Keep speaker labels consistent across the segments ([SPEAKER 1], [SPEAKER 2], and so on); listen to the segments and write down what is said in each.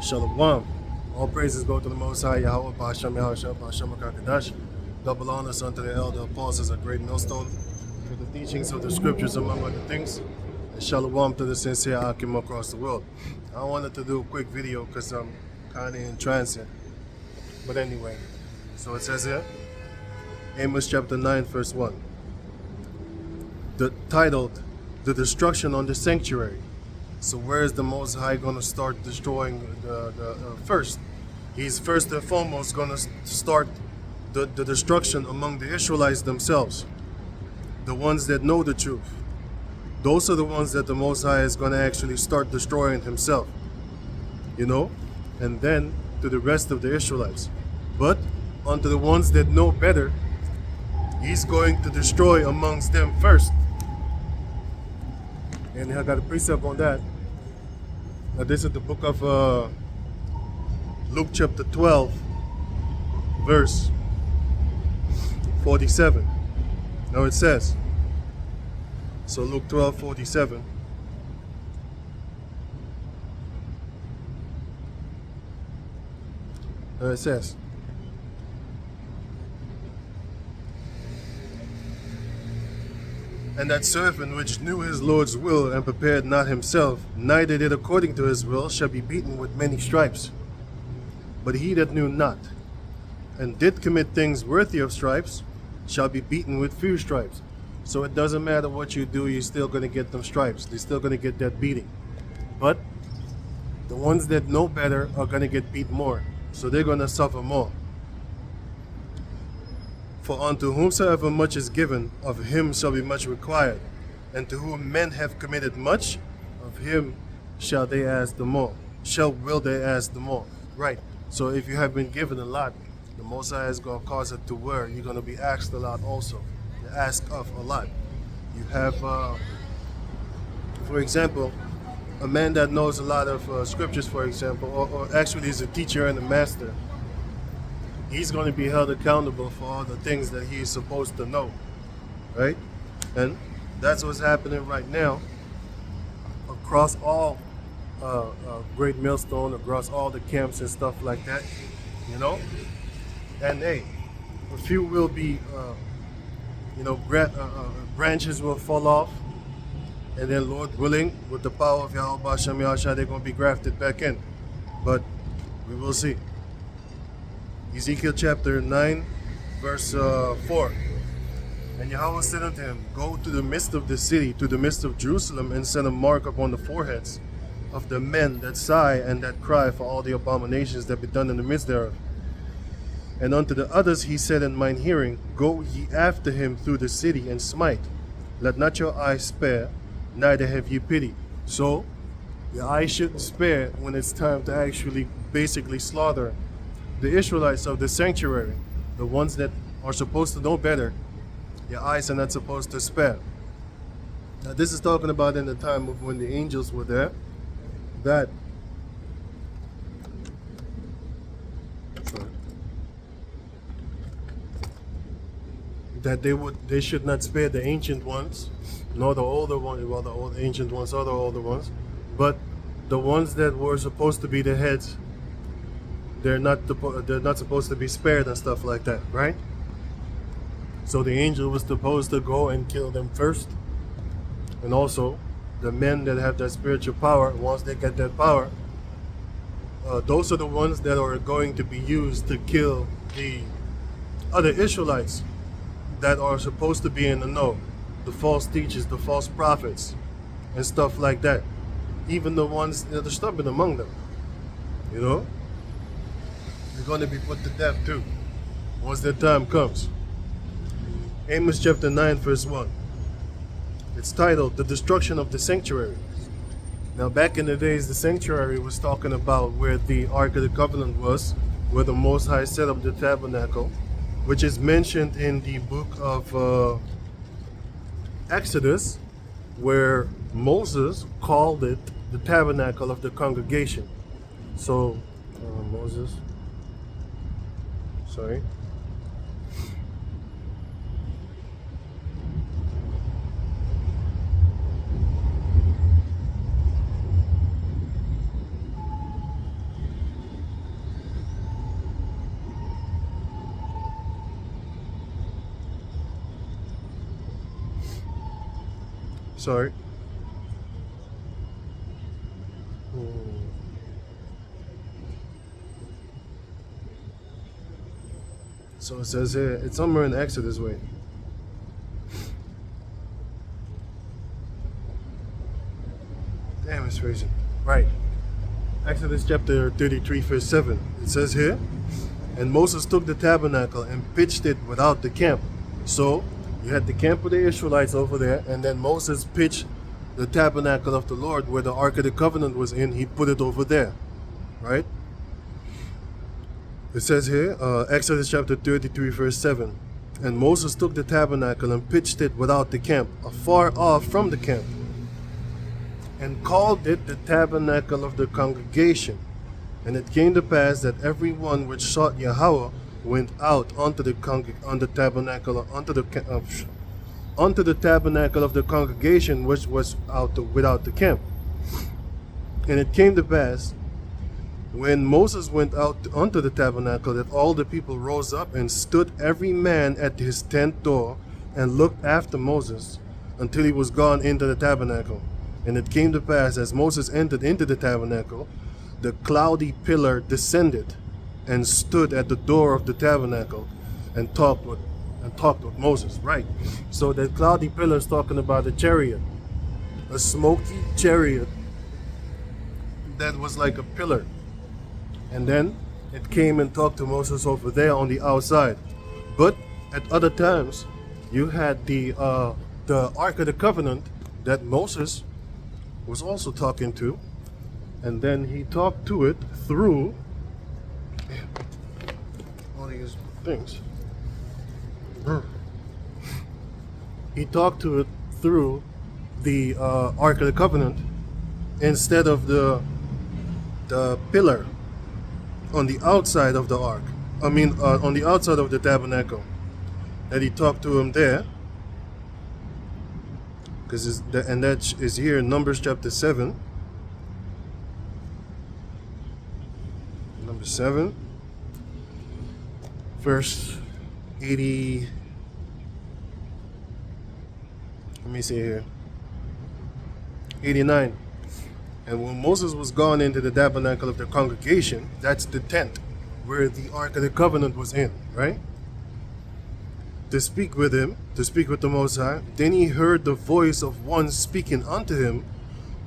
[SPEAKER 1] Shalom. All praises go to the Most High, Yahweh, Ba'ashem, Yahushua, Ba'ashem, HaKadosh. Double honors unto the elder apostles, a great millstone, for the teachings of the scriptures, among other things. And shalom to the sincere Akim across the world. I wanted to do a quick video because I'm kind of in transit. But anyway, so it says here, Amos chapter 9, verse 1. Titled, The Destruction on the Sanctuary. So where is the Most High going to start destroying first? He's first and foremost going to start the destruction among the Israelites themselves. The ones that know the truth. Those are the ones that the Most High is going to actually start destroying himself. You know? And then to the rest of the Israelites. But unto the ones that know better, he's going to destroy amongst them first. And I got a precept on that. Now this is the book of Luke chapter 12, verse 47. Now it says, so Luke 12:47. Now it says, and that servant which knew his Lord's will and prepared not himself, neither did according to his will, shall be beaten with many stripes. But he that knew not, and did commit things worthy of stripes, shall be beaten with few stripes. So it doesn't matter what you do, you're still going to get them stripes. They're still going to get that beating. But the ones that know better are going to get beat more. So they're going to suffer more. For unto whomsoever much is given, of him shall be much required. And to whom men have committed much, of him shall they ask the more. Will they ask the more. Right. So if you have been given a lot, the Most High is going to cause it to where you're going to be asked a lot also. You ask of a lot. You have, for example, a man that knows a lot of scriptures, for example, or actually is a teacher and a master. He's going to be held accountable for all the things that he is supposed to know, right? And that's what's happening right now across all Great Millstone, across all the camps and stuff like that, you know? And hey, a few will be, branches will fall off, and then Lord willing, with the power of Yahweh Ba'ashem Yahushua, they're going to be grafted back in. But we will see. Ezekiel chapter 9, verse 4. And Yahweh said unto him, Go to the midst of the city, to the midst of Jerusalem, and set a mark upon the foreheads of the men that sigh and that cry for all the abominations that be done in the midst thereof. And unto the others he said in mine hearing, Go ye after him through the city, and smite. Let not your eyes spare, neither have ye pity. So, your eyes shouldn't spare when it's time to actually basically slaughter the Israelites of the sanctuary, the ones that are supposed to know better. Your eyes are not supposed to spare. Now this is talking about in the time of when the angels were there, that they should not spare the ancient ones, nor the older ones. Well, the old ancient ones are the older ones, but the ones that were supposed to be the heads, they're not supposed to be spared and stuff like that, right? So the angel was supposed to go and kill them first. And also, the men that have that spiritual power, once they get that power, those are the ones that are going to be used to kill the other Israelites that are supposed to be in the know. The false teachers, the false prophets, and stuff like that. Even the ones that are stubborn among them, you know? They're going to be put to death too, once that time comes. Amos chapter 9, verse 1. It's titled, The Destruction of the Sanctuary. Now back in the days, the sanctuary was talking about where the Ark of the Covenant was, where the Most High set up the tabernacle, which is mentioned in the book of Exodus, where Moses called it the tabernacle of the congregation. So, sorry. Sorry. So it says here, it's somewhere in Exodus, wait. Damn, it's crazy. Right. Exodus chapter 33, verse 7. It says here, and Moses took the tabernacle and pitched it without the camp. So you had the camp of the Israelites over there, and then Moses pitched the tabernacle of the Lord where the Ark of the Covenant was in. He put it over there. Right? It says here, Exodus chapter 33, verse 7. And Moses took the tabernacle and pitched it without the camp, afar off from the camp, and called it the tabernacle of the congregation. And it came to pass that everyone which sought Yahweh went out onto the tabernacle, onto the tabernacle of the congregation, which was without the camp. And it came to pass, when Moses went out onto the tabernacle, that all the people rose up and stood every man at his tent door and looked after Moses until he was gone into the tabernacle. And it came to pass, as Moses entered into the tabernacle, the cloudy pillar descended and stood at the door of the tabernacle and talked with Moses. Right. So that cloudy pillar is talking about a chariot, a smoky chariot that was like a pillar. And then it came and talked to Moses over there on the outside. But at other times, you had the Ark of the Covenant that Moses was also talking to, and then he talked to it through all these things. He talked to it through the Ark of the Covenant instead of the pillar on the outside of the ark. On the outside of the tabernacle. That he talked to him there. And that is here in Numbers chapter 7. Number 7. Verse 80. Let me see here. 89. And when Moses was gone into the tabernacle of the congregation, that's the tent where the Ark of the Covenant was in, right? To speak with him, to speak with the Most High. Then he heard the voice of one speaking unto him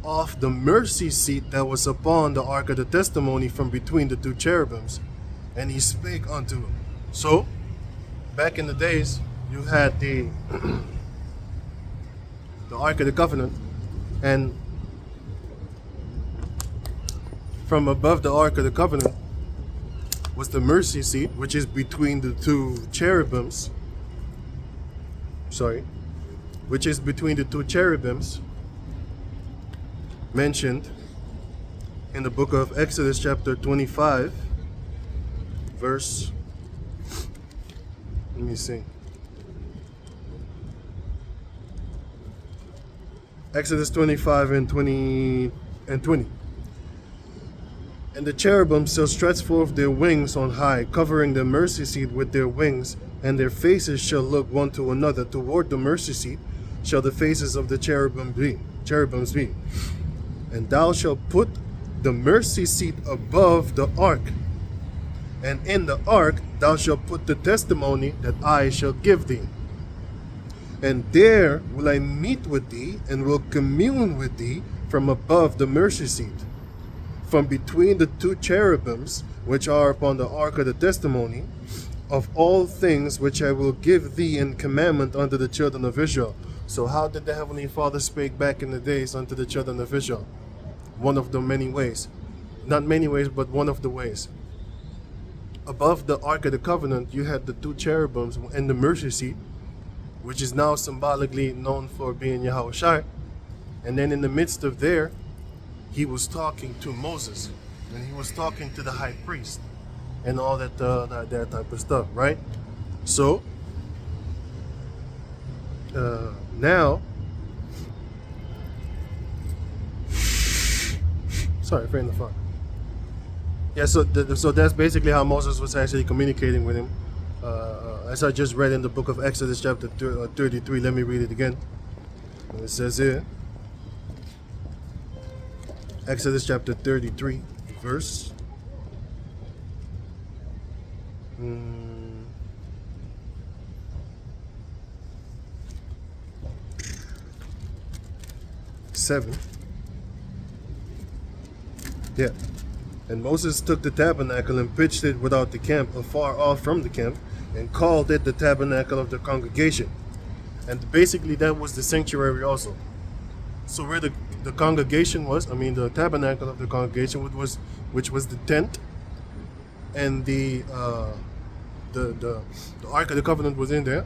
[SPEAKER 1] off the mercy seat that was upon the Ark of the Testimony from between the two cherubims. And he spake unto him. So, back in the days, you had the Ark of the Covenant, and from above the Ark of the Covenant was the mercy seat, which is between the two cherubims. Which is between the two cherubims mentioned in the book of Exodus chapter 25, verse, let me see. Exodus 25 and 20. And the cherubim shall stretch forth their wings on high, covering the mercy seat with their wings, and their faces shall look one to another. Toward the mercy seat shall the faces of the cherubims be. And thou shalt put the mercy seat above the ark, and in the ark thou shalt put the testimony that I shall give thee. And there will I meet with thee, and will commune with thee from above the mercy seat, from between the two cherubims which are upon the ark of the testimony, of all things which I will give thee in commandment unto the children of Israel. So how did the Heavenly Father speak back in the days unto the children of Israel? One of the many ways. Not many ways, but one of the ways. Above the Ark of the Covenant, you had the two cherubims and the mercy seat, which is now symbolically known for being Yahweh Shai. And then in the midst of there, he was talking to Moses, and he was talking to the high priest, and all that type of stuff, right? So now, sorry, friend of thought. Yeah, so that's basically how Moses was actually communicating with him. As I just read in the book of Exodus chapter 33, let me read it again. And it says here, Exodus chapter 33, verse 7. Yeah. And Moses took the tabernacle and pitched it without the camp, afar off from the camp, and called it the tabernacle of the congregation. And basically that was the sanctuary also. So where the congregation was, the tabernacle of the congregation, which was the tent, and the Ark of the Covenant was in there.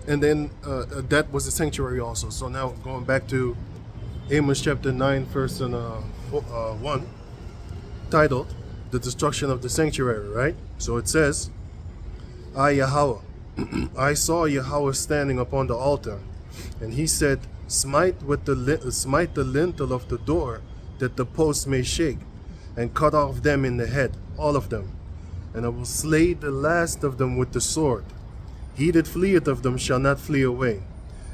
[SPEAKER 1] And then that was the sanctuary also. So now going back to Amos chapter 9, verse 1, titled, The Destruction of the Sanctuary, right? So it says, I, Yahweh, I saw Yahweh standing upon the altar, and he said, smite the lintel of the door, that the posts may shake, and cut off them in the head, all of them. And I will slay the last of them with the sword. He that fleeth of them shall not flee away,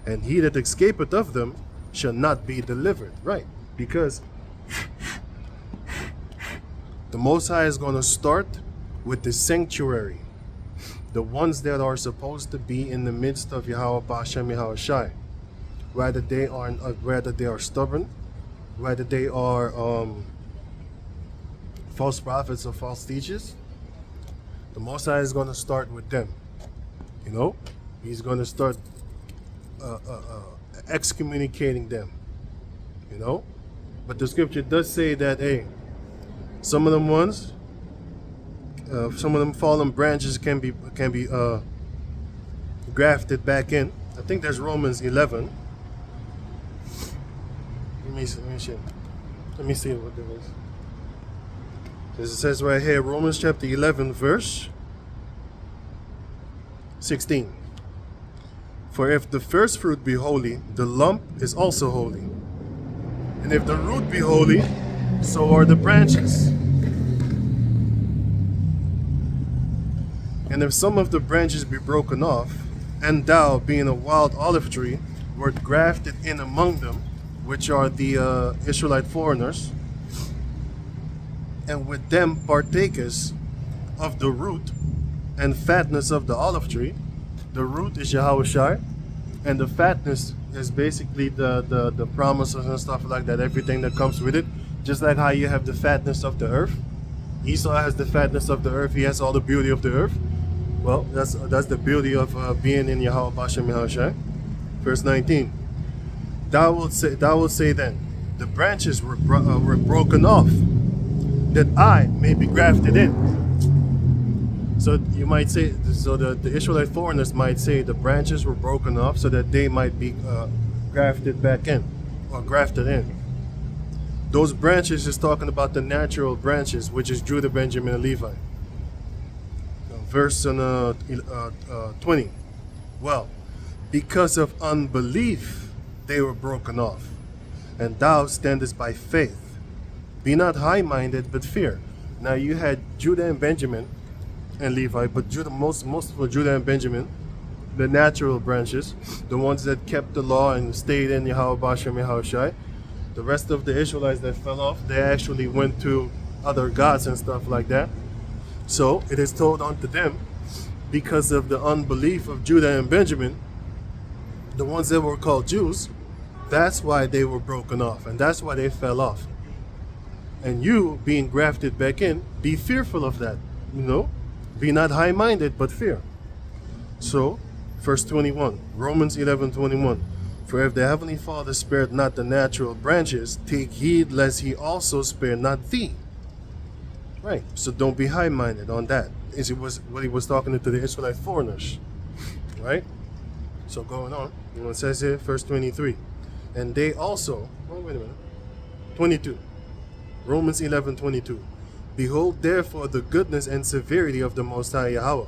[SPEAKER 1] and he that escapeth of them shall not be delivered. Right, because the Most High is going to start with the sanctuary, the ones that are supposed to be in the midst of Yahweh Ba'ashem Yahweh Shai. Whether they are stubborn, whether they are false prophets or false teachers, the Most High is going to start with them. You know, he's going to start excommunicating them. You know, but the scripture does say that, hey, some of them fallen branches can be grafted back in. I think there's Romans 11. Let me see what there is. It says right here, Romans chapter 11, verse 16. For if the first fruit be holy, the lump is also holy. And if the root be holy, so are the branches. And if some of the branches be broken off, and thou, being a wild olive tree, wert grafted in among them, which are the Israelite foreigners, and with them partakest of the root and fatness of the olive tree. The root is Yahweh Shai, and the fatness is basically the promises and stuff like that, everything that comes with it. Just like how you have the fatness of the earth. Esau has the fatness of the earth. He has all the beauty of the earth. Well, that's the beauty of being in Yahweh Ba'ashem Yahweh Shai. Verse 19. Thou wilt say then, the branches were broken off, that I may be grafted in. So you might say, so the Israelite foreigners might say the branches were broken off so that they might be grafted back in, or grafted in. Those branches is talking about the natural branches, which is Judah, Benjamin, and Levi. Verse 20. Well, because of unbelief they were broken off, and thou standest by faith. Be not high-minded, but fear. Now you had Judah and Benjamin and Levi, but most of Judah and Benjamin, the natural branches, the ones that kept the law and stayed in Yahweh Ba'ashem Yahweh Shai. The rest of the Israelites that fell off, they actually went to other gods and stuff like that. So it is told unto them, because of the unbelief of Judah and Benjamin, the ones that were called Jews, that's why they were broken off, and that's why they fell off. And you, being grafted back in, be fearful of that. You know, be not high-minded, but fear. So, verse 21, Romans 11:21. For if the heavenly Father spared not the natural branches, take heed lest he also spare not thee. Right. So don't be high-minded on that. It was what he was talking to the Israelite foreigners. Right? So going on, it says here, verse 23. And they also, oh wait a minute, 22. Romans 11:22. Behold therefore the goodness and severity of the Most High Yahweh,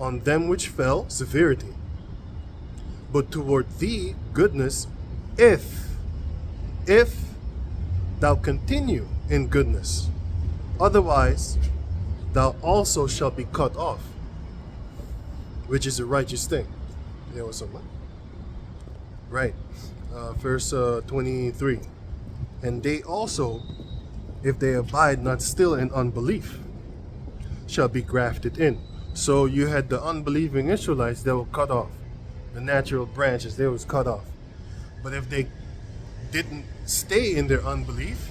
[SPEAKER 1] on them which fell, severity. But toward thee goodness, if thou continue in goodness. Otherwise thou also shalt be cut off, which is a righteous thing. Yeah, what's up, man? Right. Verse 23. And they also, if they abide not still in unbelief, shall be grafted in. So you had the unbelieving Israelites that were cut off. The natural branches, they was cut off. But if they didn't stay in their unbelief,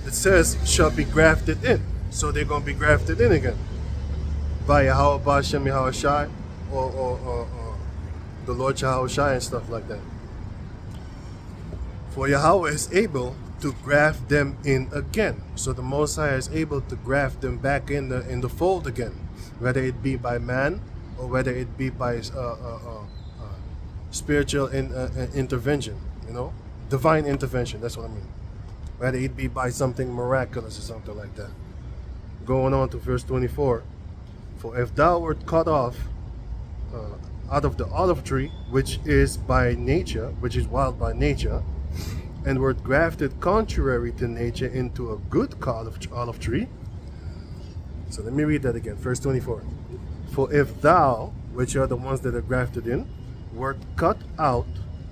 [SPEAKER 1] it says shall be grafted in. So they're going to be grafted in again by Yahweh Bashem Yahweh Shai or the Lord Yahweh Shai and stuff like that. For Yahweh is able to graft them in again. So the Most High is able to graft them back in the fold again, whether it be by man or whether it be by spiritual intervention, divine intervention. That's what I mean. Whether it be by something miraculous or something like that. Going on to verse 24. For if thou wert cut off out of the olive tree, which is wild by nature, and were grafted contrary to nature into a good olive tree. So let me read that again, verse 24. For if thou, which are the ones that are grafted in, wert cut out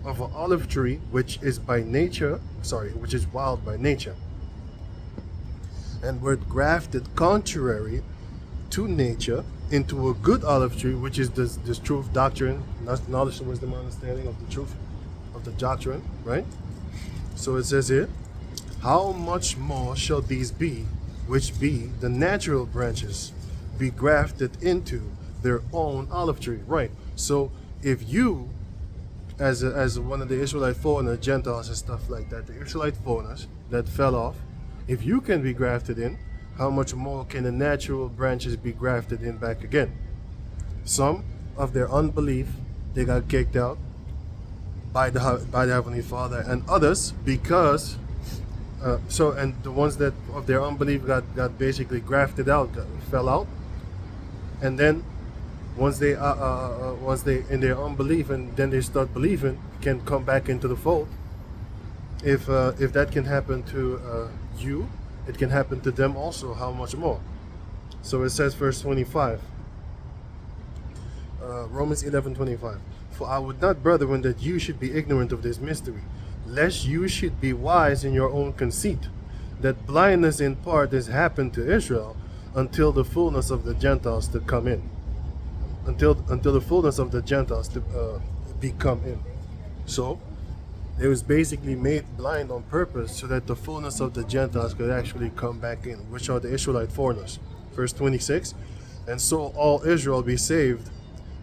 [SPEAKER 1] of an olive tree, which is wild by nature, and wert grafted contrary to nature into a good olive tree, which is this truth doctrine, knowledge, wisdom, understanding of the truth of the doctrine, right? So it says here, how much more shall these be, which be the natural branches, be grafted into their own olive tree? Right. So if you, as one of the Israelite foreigners, Gentiles and stuff like that, the Israelite foreigners that fell off, if you can be grafted in, how much more can the natural branches be grafted in back again? Some of their unbelief, they got kicked out by the Heavenly Father, and others because and the ones that of their unbelief got basically grafted out, fell out, and then once they in their unbelief and then they start believing, can come back into the fold. If that can happen to you, it can happen to them also. How much more? So it says, verse 25, Romans 11:25. For I would not, brethren, that you should be ignorant of this mystery, lest you should be wise in your own conceit, that blindness in part has happened to Israel until the fullness of the Gentiles to come in. Until the fullness of the Gentiles to become in. So it was basically made blind on purpose so that the fullness of the Gentiles could actually come back in, which are the Israelite foreigners. Verse 26, and so all Israel be saved,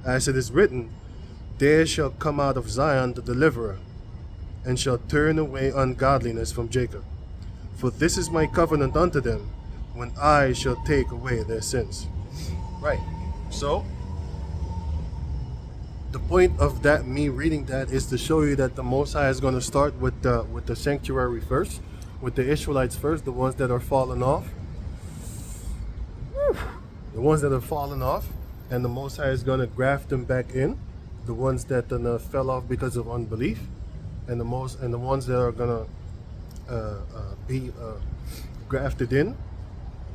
[SPEAKER 1] as it is written, there shall come out of Zion the deliverer, and shall turn away ungodliness from Jacob. For this is my covenant unto them, when I shall take away their sins. Right. So the point of that, me reading that, is to show you that the Most High is going to start with the sanctuary first, with the Israelites first, the ones that are fallen off. The ones that are fallen off, and the Most High is going to graft them back in. The ones that fell off because of unbelief, and the ones that are going to be grafted in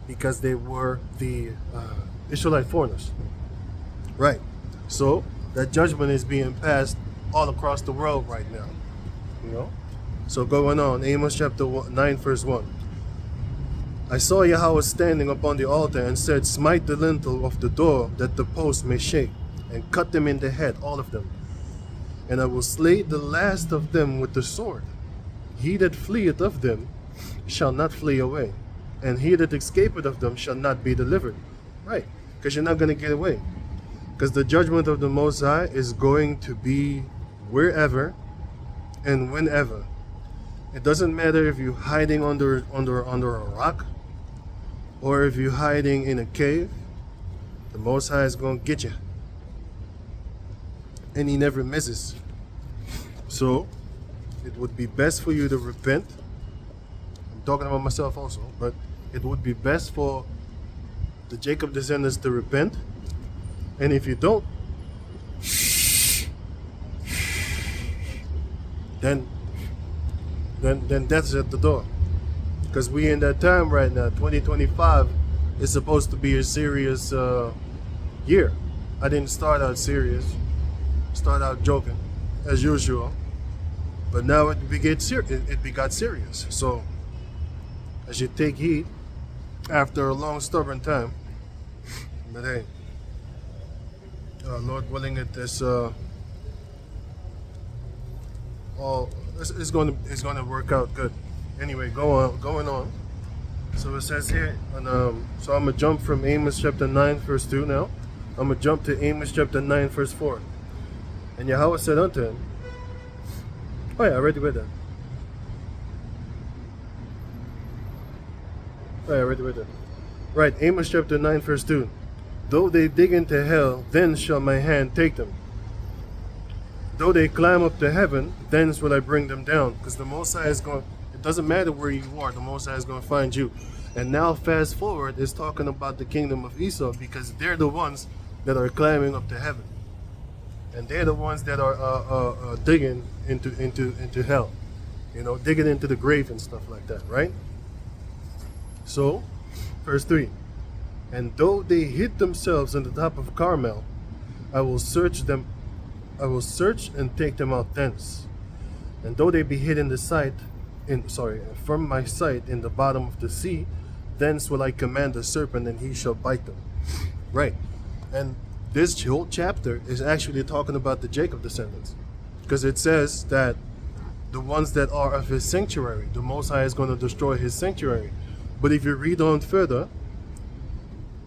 [SPEAKER 1] because they were the Israelite foreigners. Right. So that judgment is being passed all across the world right now. So going on, Amos chapter 9 verse 1. I saw Yahweh standing upon the altar and said, smite the lintel of the door that the post may shake, and cut them in the head, all of them. And I will slay the last of them with the sword. He that fleeth of them shall not flee away, and he that escapeth of them shall not be delivered. Right, because you're not going to get away. Because the judgment of the Most High is going to be wherever and whenever. It doesn't matter if you're hiding under a rock or if you're hiding in a cave. The Most High is going to get you. And he never misses. So it would be best for you to repent. I'm talking about myself also, but it would be best for the Jacob descendants to repent. And if you don't, then death's at the door. Because we in that time right now. 2025 is supposed to be a serious year. I didn't start out serious. Start out joking. as usual. But now it begot serious. So as you take heed after a long stubborn time, but hey, Lord willing, it is all it's going to work out good. Anyway, going on. So it says here, and so I'm gonna jump from Amos chapter 9 verse 2 now. I'm gonna jump to Amos chapter 9 verse 4. And Yahweh said unto him, oh yeah, I already read that. Oh yeah, I already read that. Right, Amos chapter 9 verse 2. Though they dig into hell, then shall my hand take them. Though they climb up to heaven, thence will I bring them down. Because the Most High is going, it doesn't matter where you are, the Most High is going to find you. And now fast forward is talking about the kingdom of Esau, because they're the ones that are climbing up to heaven. And they're the ones that are digging into hell. You know, digging into the grave and stuff like that, right? So, verse 3. And though they hid themselves in the top of Carmel, I will search and take them out thence. And though they be hid in the sight, from my sight in the bottom of the sea, thence will I command the serpent, and he shall bite them. Right. And this whole chapter is actually talking about the Jacob descendants, because it says that the ones that are of his sanctuary, the Most High is going to destroy his sanctuary. But if you read on further,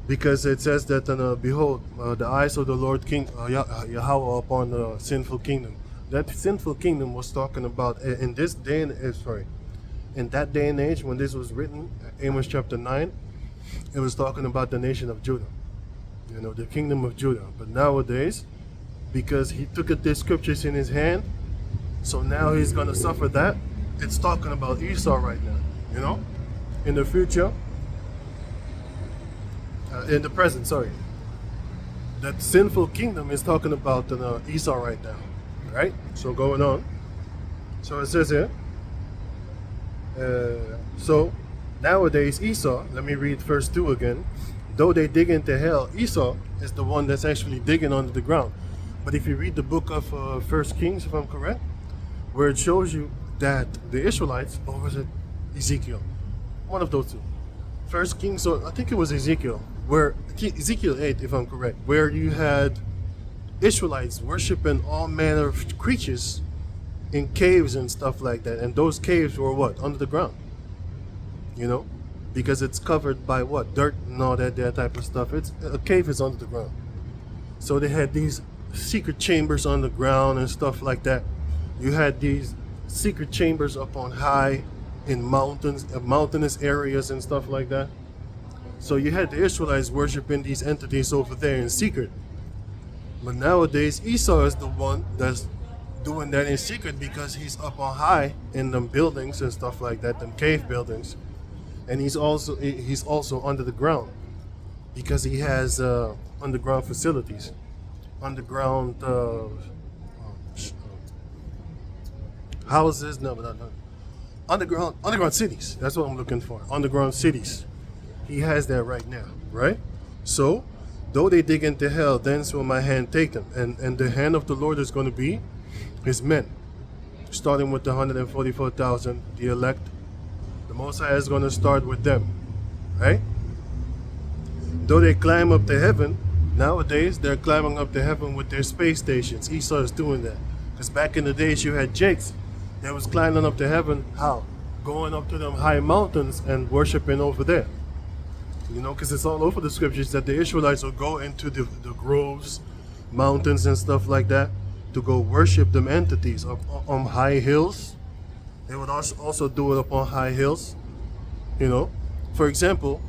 [SPEAKER 1] because it says that, behold, the eyes of the Lord King Yahweh upon the sinful kingdom. That sinful kingdom was talking about in this day and in that day and age when this was written, Amos chapter 9, it was talking about the nation of Judah. You know, the kingdom of Judah. But nowadays, because he took the scriptures in his hand, so now he's going to suffer that. It's talking about Esau right now. You know, in the future. In the present, sorry. That sinful kingdom is talking about Esau right now, right? So going on. So it says here. So nowadays Esau, let me read verse 2 again. Though they dig into hell, Esau is the one that's actually digging under the ground. But if you read the book of First Kings, if I'm correct, where it shows you that the Israelites, or was it Ezekiel? One of those two. First Kings, or I think it was Ezekiel, where Ezekiel 8, if I'm correct, where you had Israelites worshiping all manner of creatures in caves and stuff like that, and those caves were what? Under the ground, you know, because it's covered by what? Dirt and all that type of stuff. It's a cave is under the ground, so they had these secret chambers on the ground and stuff like that. You had these secret chambers up on high in mountainous areas and stuff like that. So you had the Israelites worshiping these entities over there in secret. But nowadays Esau is the one that's doing that in secret, because he's up on high in them buildings and stuff like that, them cave buildings. And he's also under the ground, because he has underground facilities, underground houses. No. Underground cities. That's what I'm looking for. Underground cities. He has that right now, right? So, though they dig into hell, thence will my hand take them. And the hand of the Lord is going to be his men. Starting with the 144,000, the elect. The Most High is going to start with them, right? Though they climb up to heaven, nowadays they're climbing up to heaven with their space stations. Esau is doing that. Because back in the days you had Jakes that was climbing up to heaven. How? Going up to them high mountains and worshiping over there. You know, because it's all over the scriptures that the Israelites will go into the groves, mountains and stuff like that to go worship them entities up on high hills. They would also do it up on high hills. You know, for example,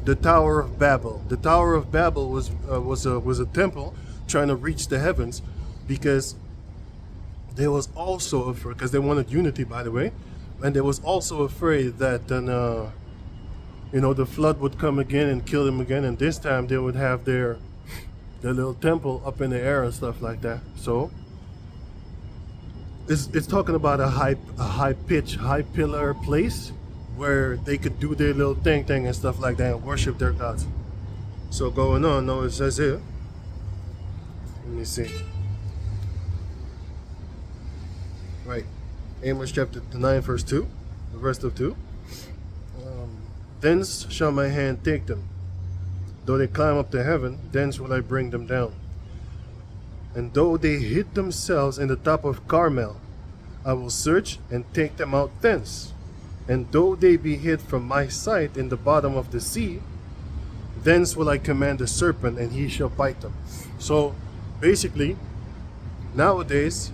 [SPEAKER 1] the Tower of Babel. The Tower of Babel was a temple trying to reach the heavens, because they was also afraid, because they wanted unity, by the way, and they was also afraid that then the flood would come again and kill them again, and this time they would have their little temple up in the air and stuff like that. So it's talking about a high pillar place where they could do their little thing and stuff like that and worship their gods. So going on, now it says here, let me see. Right. Amos chapter 9, verse 2, the verse of 2. Thence shall my hand take them. Though they climb up to heaven, thence will I bring them down. And though they hid themselves in the top of Carmel, I will search and take them out thence. And though they be hid from my sight in the bottom of the sea, thence will I command the serpent, and he shall bite them. So basically, nowadays,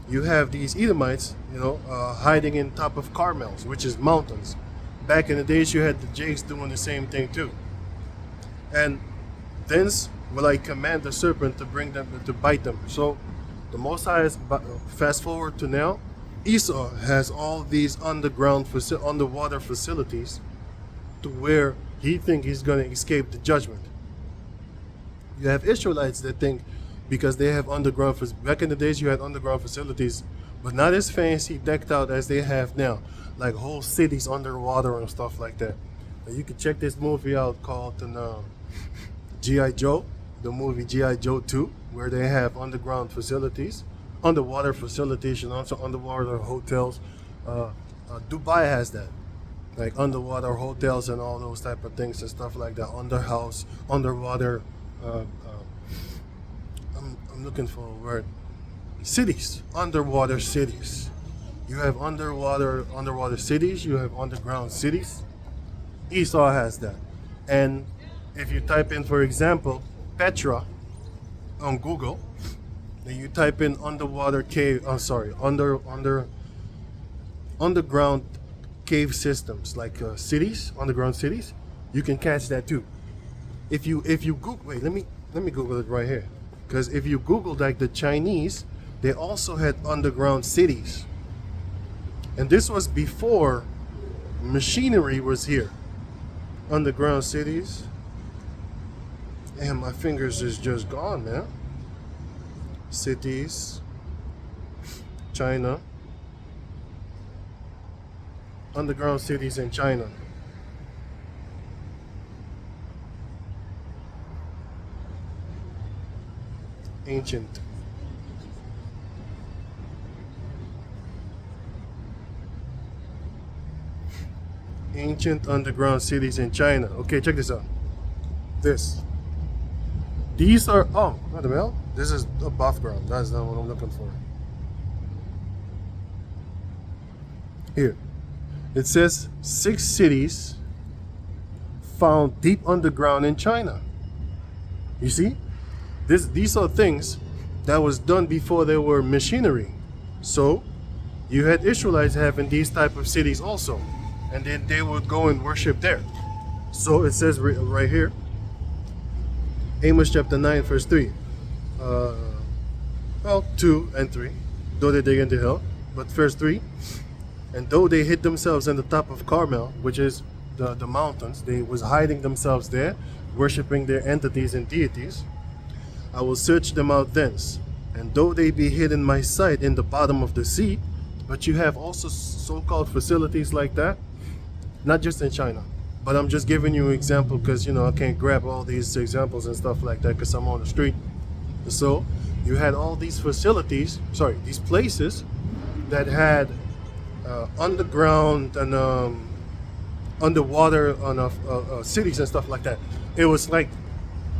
[SPEAKER 1] you have these Edomites, hiding in top of Carmels, which is mountains. Back in the days, you had the Jakes doing the same thing too. And thence will I command the serpent to bring them, to bite them. So the Most High is, fast forward to now, Esau has all these underwater facilities to where he thinks he's going to escape the judgment. You have Israelites that think because they have underground, back in the days you had underground facilities, but not as fancy, decked out as they have now, like whole cities underwater and stuff like that. And you can check this movie out called G.I. Joe, the movie G.I. Joe 2, where they have underground facilities, underwater facilities, and also underwater hotels. Dubai has that, like underwater hotels and all those type of things and stuff like that. Underwater. I'm looking for a word. Cities, underwater cities. You have underwater cities. You have underground cities. Esau has that, and if you type in, for example, Petra on Google, and you type in underwater cave, underground cave systems, like cities, underground cities, you can catch that too. If you Google, wait, let me Google it right here, because if you Google, like the Chinese, they also had underground cities, and this was before machinery was here. Underground cities. And my fingers is just gone, man. Cities. China. Underground cities in China. Ancient. Ancient underground cities in China. Okay, check this out. These are, oh, what the hell? This is above ground. That's not what I'm looking for. Here. It says 6 cities found deep underground in China. You see? These are things that was done before there were machinery. So, you had Israelites having these type of cities also. And then they would go and worship there. So it says right here, Amos chapter 9, verse 3. 2 and 3. Though they dig into hell. But verse 3. And though they hid themselves in the top of Carmel, which is the mountains, they was hiding themselves there, worshiping their entities and deities, I will search them out thence. And though they be hid in my sight in the bottom of the sea, but you have also so-called facilities like that, not just in China, but I'm just giving you an example because, I can't grab all these examples and stuff like that because I'm on the street. So you had all these facilities, these places that had underground and underwater cities and stuff like that. It was like,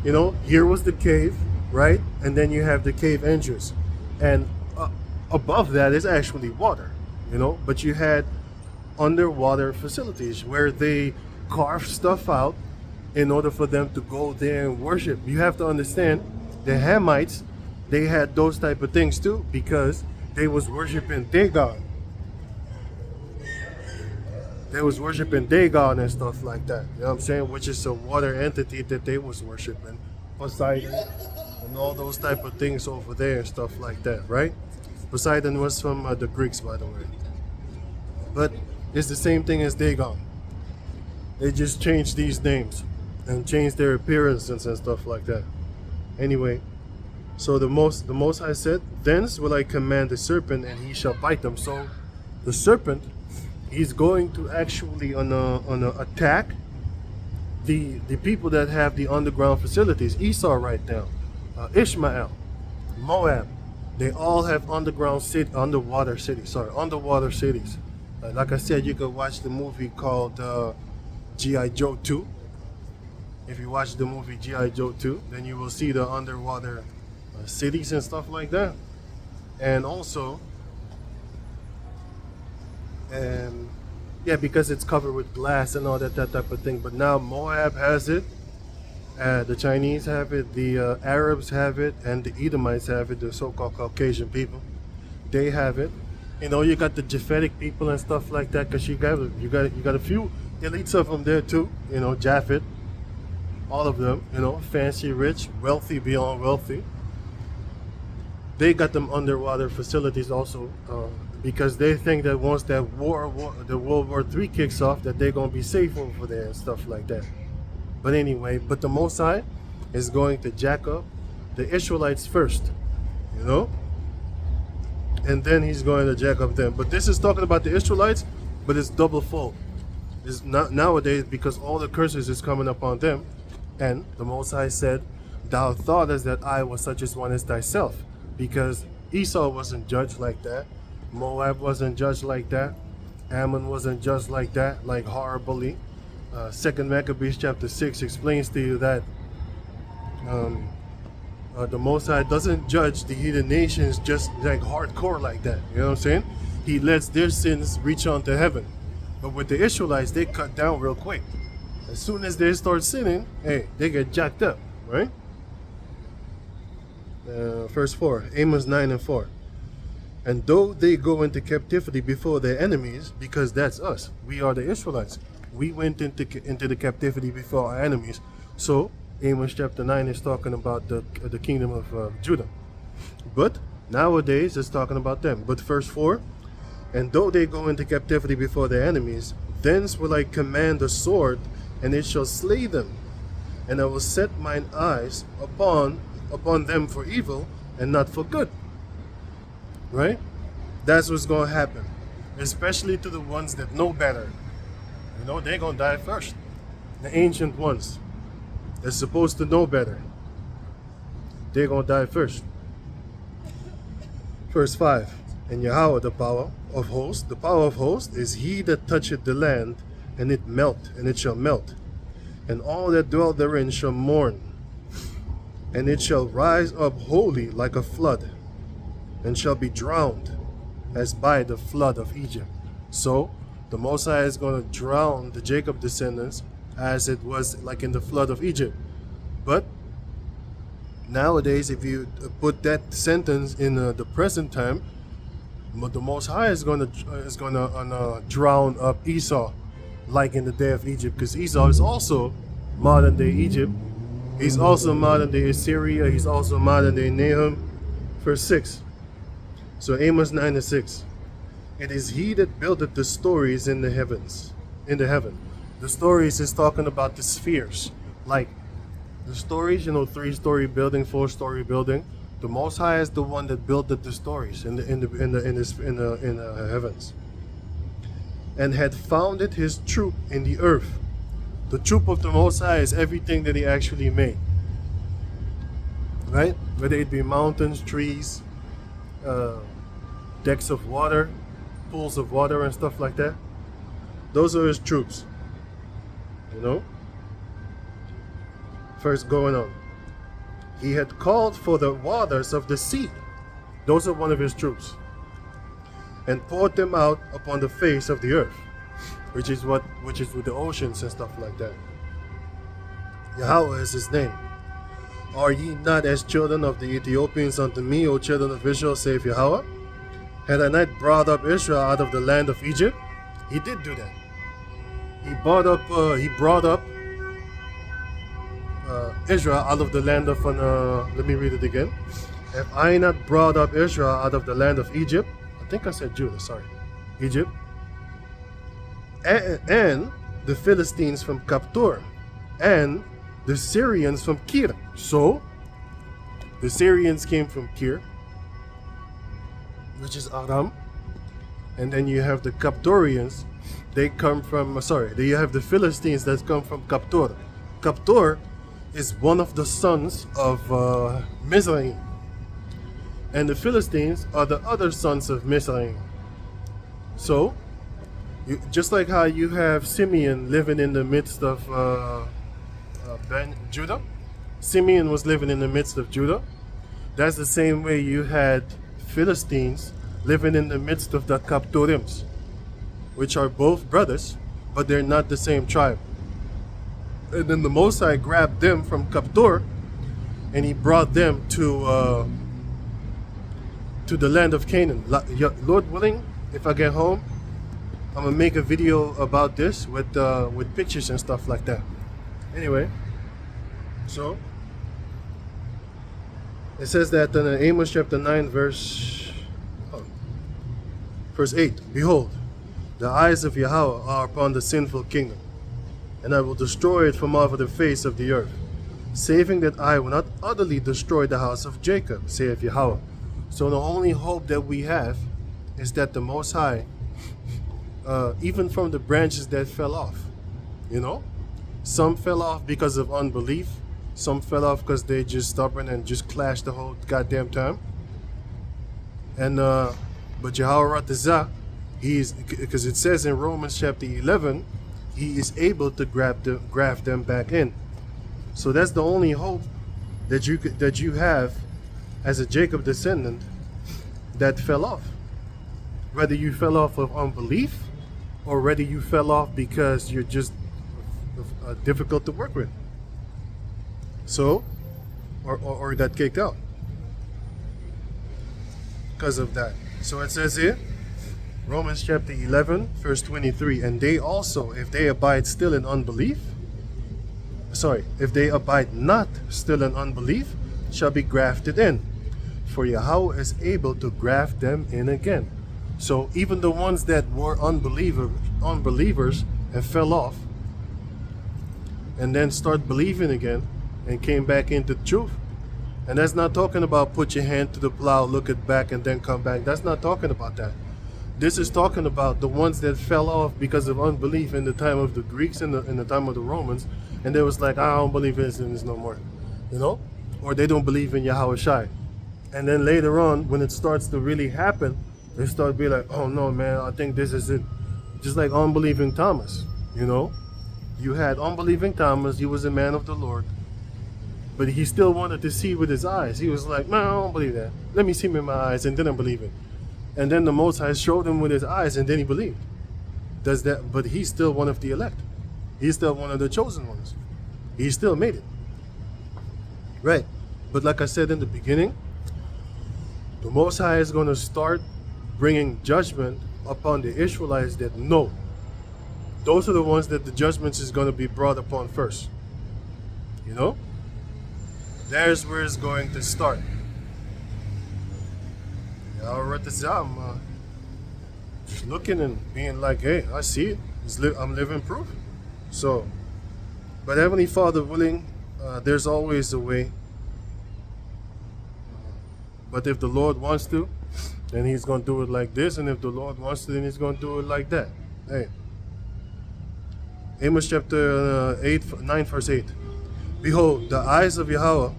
[SPEAKER 1] here was the cave, right? And then you have the cave entrance. And above that is actually water, but you had underwater facilities where they carve stuff out in order for them to go there and worship. You have to understand, the Hamites, they had those type of things too, because they was worshiping Dagon. They was worshiping Dagon and stuff like that. You know what I'm saying? Which is a water entity that they was worshiping. Poseidon and all those type of things over there and stuff like that, right? Poseidon was from the Greeks, by the way. But it's the same thing as Dagon. They just changed these names and changed their appearances and stuff like that. Anyway, so the most High said, thence will I command the serpent, and he shall bite them. So the serpent, he's going to actually attack the people that have the underground facilities. Esau right now, Ishmael, Moab, They all have underwater cities. Like I said, you could watch the movie called G.I. Joe 2. If you watch the movie G.I. Joe 2, then you will see the underwater cities and stuff like that. And also, yeah, because it's covered with glass and all that type of thing. But now Moab has it, the Chinese have it, the Arabs have it, and the Edomites have it, the so-called Caucasian people. They have it. You know, you got the Japhetic people and stuff like that, because you got a few elites of them there too. You know, Japhet, all of them. You know, fancy, rich, wealthy beyond wealthy. They got them underwater facilities also, because they think that once that the World War III kicks off, that they're gonna be safe over there and stuff like that. But anyway, but the Most High is going to jack up the Israelites first, you know, and then he's going to jack up them. But this is talking about the Israelites, but it's double fold. It's not nowadays, because all the curses is coming upon them, and the Most High said, "Thou thoughtest that I was such as one as thyself," because Esau wasn't judged like that, Moab wasn't judged like that, Ammon wasn't judged like that, like horribly. 2 Maccabees chapter 6 explains to you that the Most High doesn't judge the heathen nations just like hardcore like that. You know what I'm saying? He lets their sins reach on to heaven. But with the Israelites, they cut down real quick. As soon as they start sinning, hey, they get jacked up, right? Verse 4, Amos 9 and 4. And though they go into captivity before their enemies, because that's us, we are the Israelites. We went into the captivity before our enemies. So Amos chapter 9 is talking about the kingdom of Judah. But nowadays it's talking about them. But verse 4, and though they go into captivity before their enemies, thence will I command the sword, and it shall slay them. And I will set mine eyes upon them for evil and not for good. Right? That's what's going to happen. Especially to the ones that know better. You know, they're going to die first. The ancient ones. They're supposed to know better. They're going to die first. Verse 5. And Yahweh, the power of hosts, is he that toucheth the land, and it shall melt. And all that dwell therein shall mourn. And it shall rise up wholly like a flood, and shall be drowned as by the flood of Egypt. So the Most High is going to drown the Jacob descendants as it was like in the flood of Egypt. But nowadays, if you put that sentence in the present time, the Most High is going to drown up Esau, like in the day of Egypt, because Esau is also modern day Egypt. He's also modern day Assyria. He's also modern day Nahum. Verse 6. So Amos 9 and 6. It is he that buildeth the stories in the heavens, the stories is talking about the spheres, like the stories, 3-story building, 4-story building. The Most High is the one that built the stories in the heavens, and had founded his troop in the earth. The troop of the Most High is everything that he actually made, right? Whether it be mountains, trees, decks of water, pools of water and stuff like that. Those are his troops, First going on. He had called for the waters of the sea. Those are one of his troops. And poured them out upon the face of the earth, which is with the oceans and stuff like that. Yahweh is his name. Are ye not as children of the Ethiopians unto me, O children of Israel, saith Yahweh? Had I not brought up Israel out of the land of Egypt? He did do that. He brought up Israel out of the land of let me read it again. Have I not brought up Israel out of the land of Egypt? I think I said Judah, sorry. Egypt. And the Philistines from Captor, and the Syrians from Kir. So the Syrians came from Kir, which is Aram, and then you have the Captorians. They come from you have the Philistines that come from Captor. Captor is one of the sons of Mizraim. and the Philistines are the other sons of Mizraim. So, just like how you have Simeon living in the midst of Judah, Simeon was living in the midst of Judah. That's the same way you had Philistines living in the midst of the Captorims, which are both brothers, but they're not the same tribe. And then the Most High grabbed them from Captor, and he brought them to the land of Canaan. Lord willing, if I get home, I'm gonna make a video about this with pictures and stuff like that. Anyway, so it says that in Amos chapter 9 verse 8, behold, the eyes of Yahweh are upon the sinful kingdom, and I will destroy it from off of the face of the earth, saving that I will not utterly destroy the house of Jacob, saith Yahweh. So the only hope that we have is that the Most High, even from the branches that fell off, some fell off because of unbelief, some fell off because they just stubborn and just clashed the whole goddamn time. And but Yahweh Ratazah, because it says in Romans chapter 11, he is able to graft them back in. So that's the only hope that you have as a Jacob descendant that fell off. Whether you fell off of unbelief, or whether you fell off because you're just difficult to work with. So, or got kicked out because of that. So it says here, Romans chapter 11, verse 23, and they also, if they abide still in unbelief, if they abide not still in unbelief, shall be grafted in. For Yahweh is able to graft them in again. So even the ones that were unbelievers and fell off, and then start believing again, and came back into the truth. And that's not talking about put your hand to the plow, look it back, and then come back. That's not talking about that. This is talking about the ones that fell off because of unbelief in the time of the Greeks and in the time of the Romans, and they was like, I don't believe in this no more, or they don't believe in Yahweh Shai. And then later on, when it starts to really happen, they start being like, oh no, man, I think this is it. Just like unbelieving Thomas, You had unbelieving Thomas, he was a man of the Lord, but he still wanted to see with his eyes. He was like, man, I don't believe that. Let me see him in my eyes, and then I believe it. And then the Most High showed him with his eyes, and then he believed. But he's still one of the elect. He's still one of the chosen ones. He still made it. Right. But like I said in the beginning, the Most High is going to start bringing judgment upon the Israelites that know. Those are the ones that the judgments is going to be brought upon first. There's where it's going to start. I'm just looking and being like, hey, I see it. I'm living proof. So, but Heavenly Father willing, there's always a way. But if the Lord wants to, then he's going to do it like this. And if the Lord wants to, then he's going to do it like that. Hey. Amos chapter 9 verse 8. Behold, the eyes of Yahweh,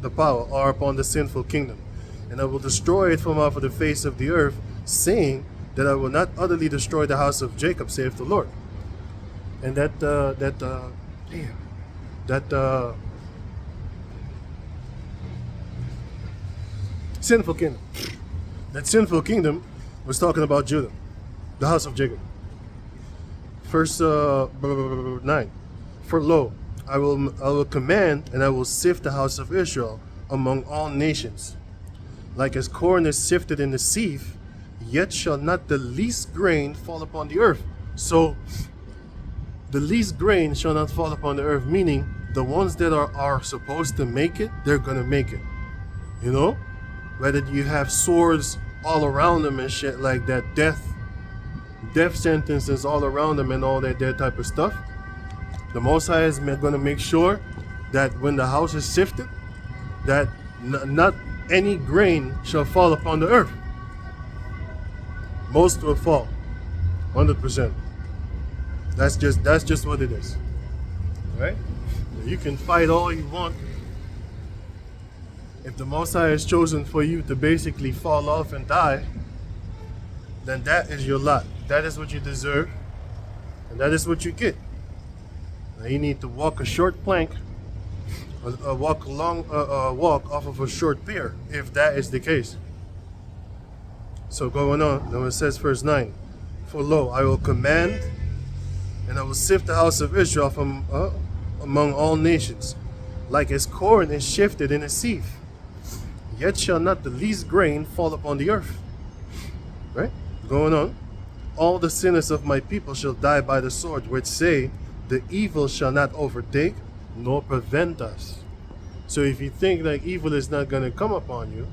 [SPEAKER 1] the power, are upon the sinful kingdom, and I will destroy it from off of the face of the earth, saying that I will not utterly destroy the house of Jacob, saith the Lord. And that sinful kingdom. That sinful kingdom was talking about Judah, the house of Jacob. Verse 9. For lo, I will command, and I will sift the house of Israel among all nations. Like as corn is sifted in the sieve, yet shall not the least grain fall upon the earth. So, the least grain shall not fall upon the earth, meaning the ones that are supposed to make it, they're going to make it. Whether you have swords all around them and shit like that, death sentences all around them and all that type of stuff. The Most High is going to make sure that when the house is sifted, that not any grain shall fall upon the earth. Most will fall, 100%. That's just what it is, right? You can fight all you want If the Most High is chosen for you to basically fall off and die, then that is your lot. That is what you deserve, and that is what you get. Now you need to walk a short plank, walk off of a short pier, if that is the case. So going on, now it says verse 9, for lo, I will command, and I will sift the house of Israel from among all nations, like as corn is shifted in a sieve. Yet shall not the least grain fall upon the earth. Right? Going on. All the sinners of my people shall die by the sword, which say, the evil shall not overtake, nor prevent us. So if you think like evil is not going to come upon you,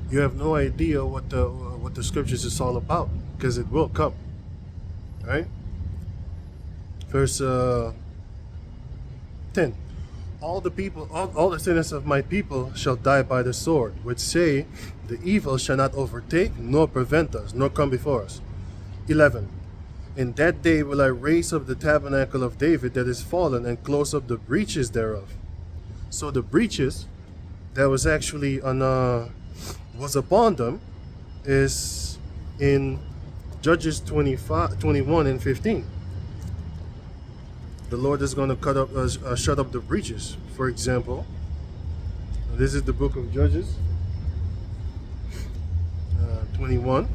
[SPEAKER 1] you have no idea what the scriptures is all about, because it will come. Right? Verse 10. All the sinners of my people shall die by the sword, which say, the evil shall not overtake, nor prevent us, nor come before us. 11. In that day will I raise up the tabernacle of David that is fallen, and close up the breaches thereof. So the breaches that was actually was upon them is in Judges 21 and 15. The Lord is going to shut up the breaches. For example, this is the book of Judges 21,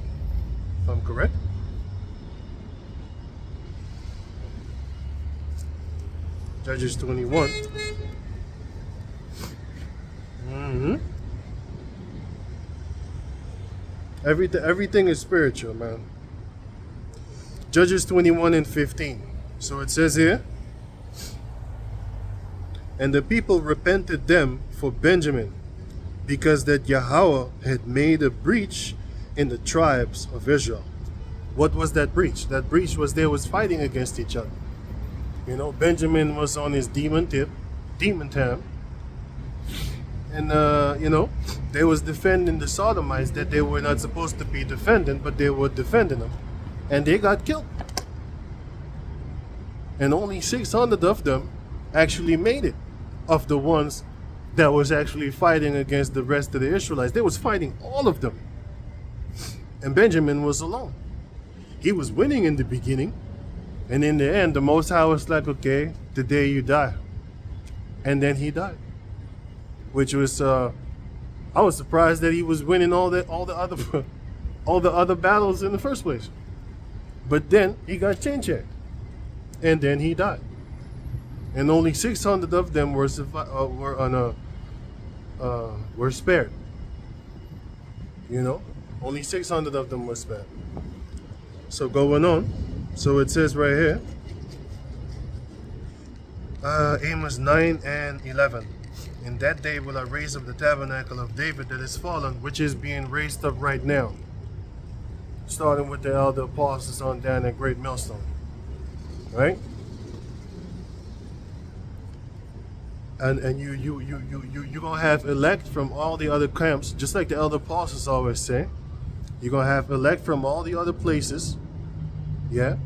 [SPEAKER 1] if I'm correct. Judges 21. Everything is spiritual, man. Judges 21 and 15. So it says here, and the people repented them for Benjamin, because that Yahweh had made a breach in the tribes of Israel. What was that breach? That breach was they was fighting against each other. You know, Benjamin was on his demon time. And, you know, they was defending the Sodomites that they were not supposed to be defending, but they were defending them. And they got killed. And only 600 of them actually made it, of the ones that was actually fighting against the rest of the Israelites. They was fighting all of them. And Benjamin was alone. He was winning in the beginning. And in the end, the Most High was like, okay, today you die. And then he died. Which was, I was surprised that he was winning all the other battles in the first place. But then he got chin-checked. And then he died. And only 600 of them were spared. You know, only 600 of them were spared. So going on, so it says right here, Amos 9 and 11. In that day will I raise up the tabernacle of David that is fallen, which is being raised up right now, starting with the elder apostles on down at Great Millstone. Right? And you're gonna have elect from all the other camps, just like the elder apostles always say. You're gonna have elect from all the other places, yeah,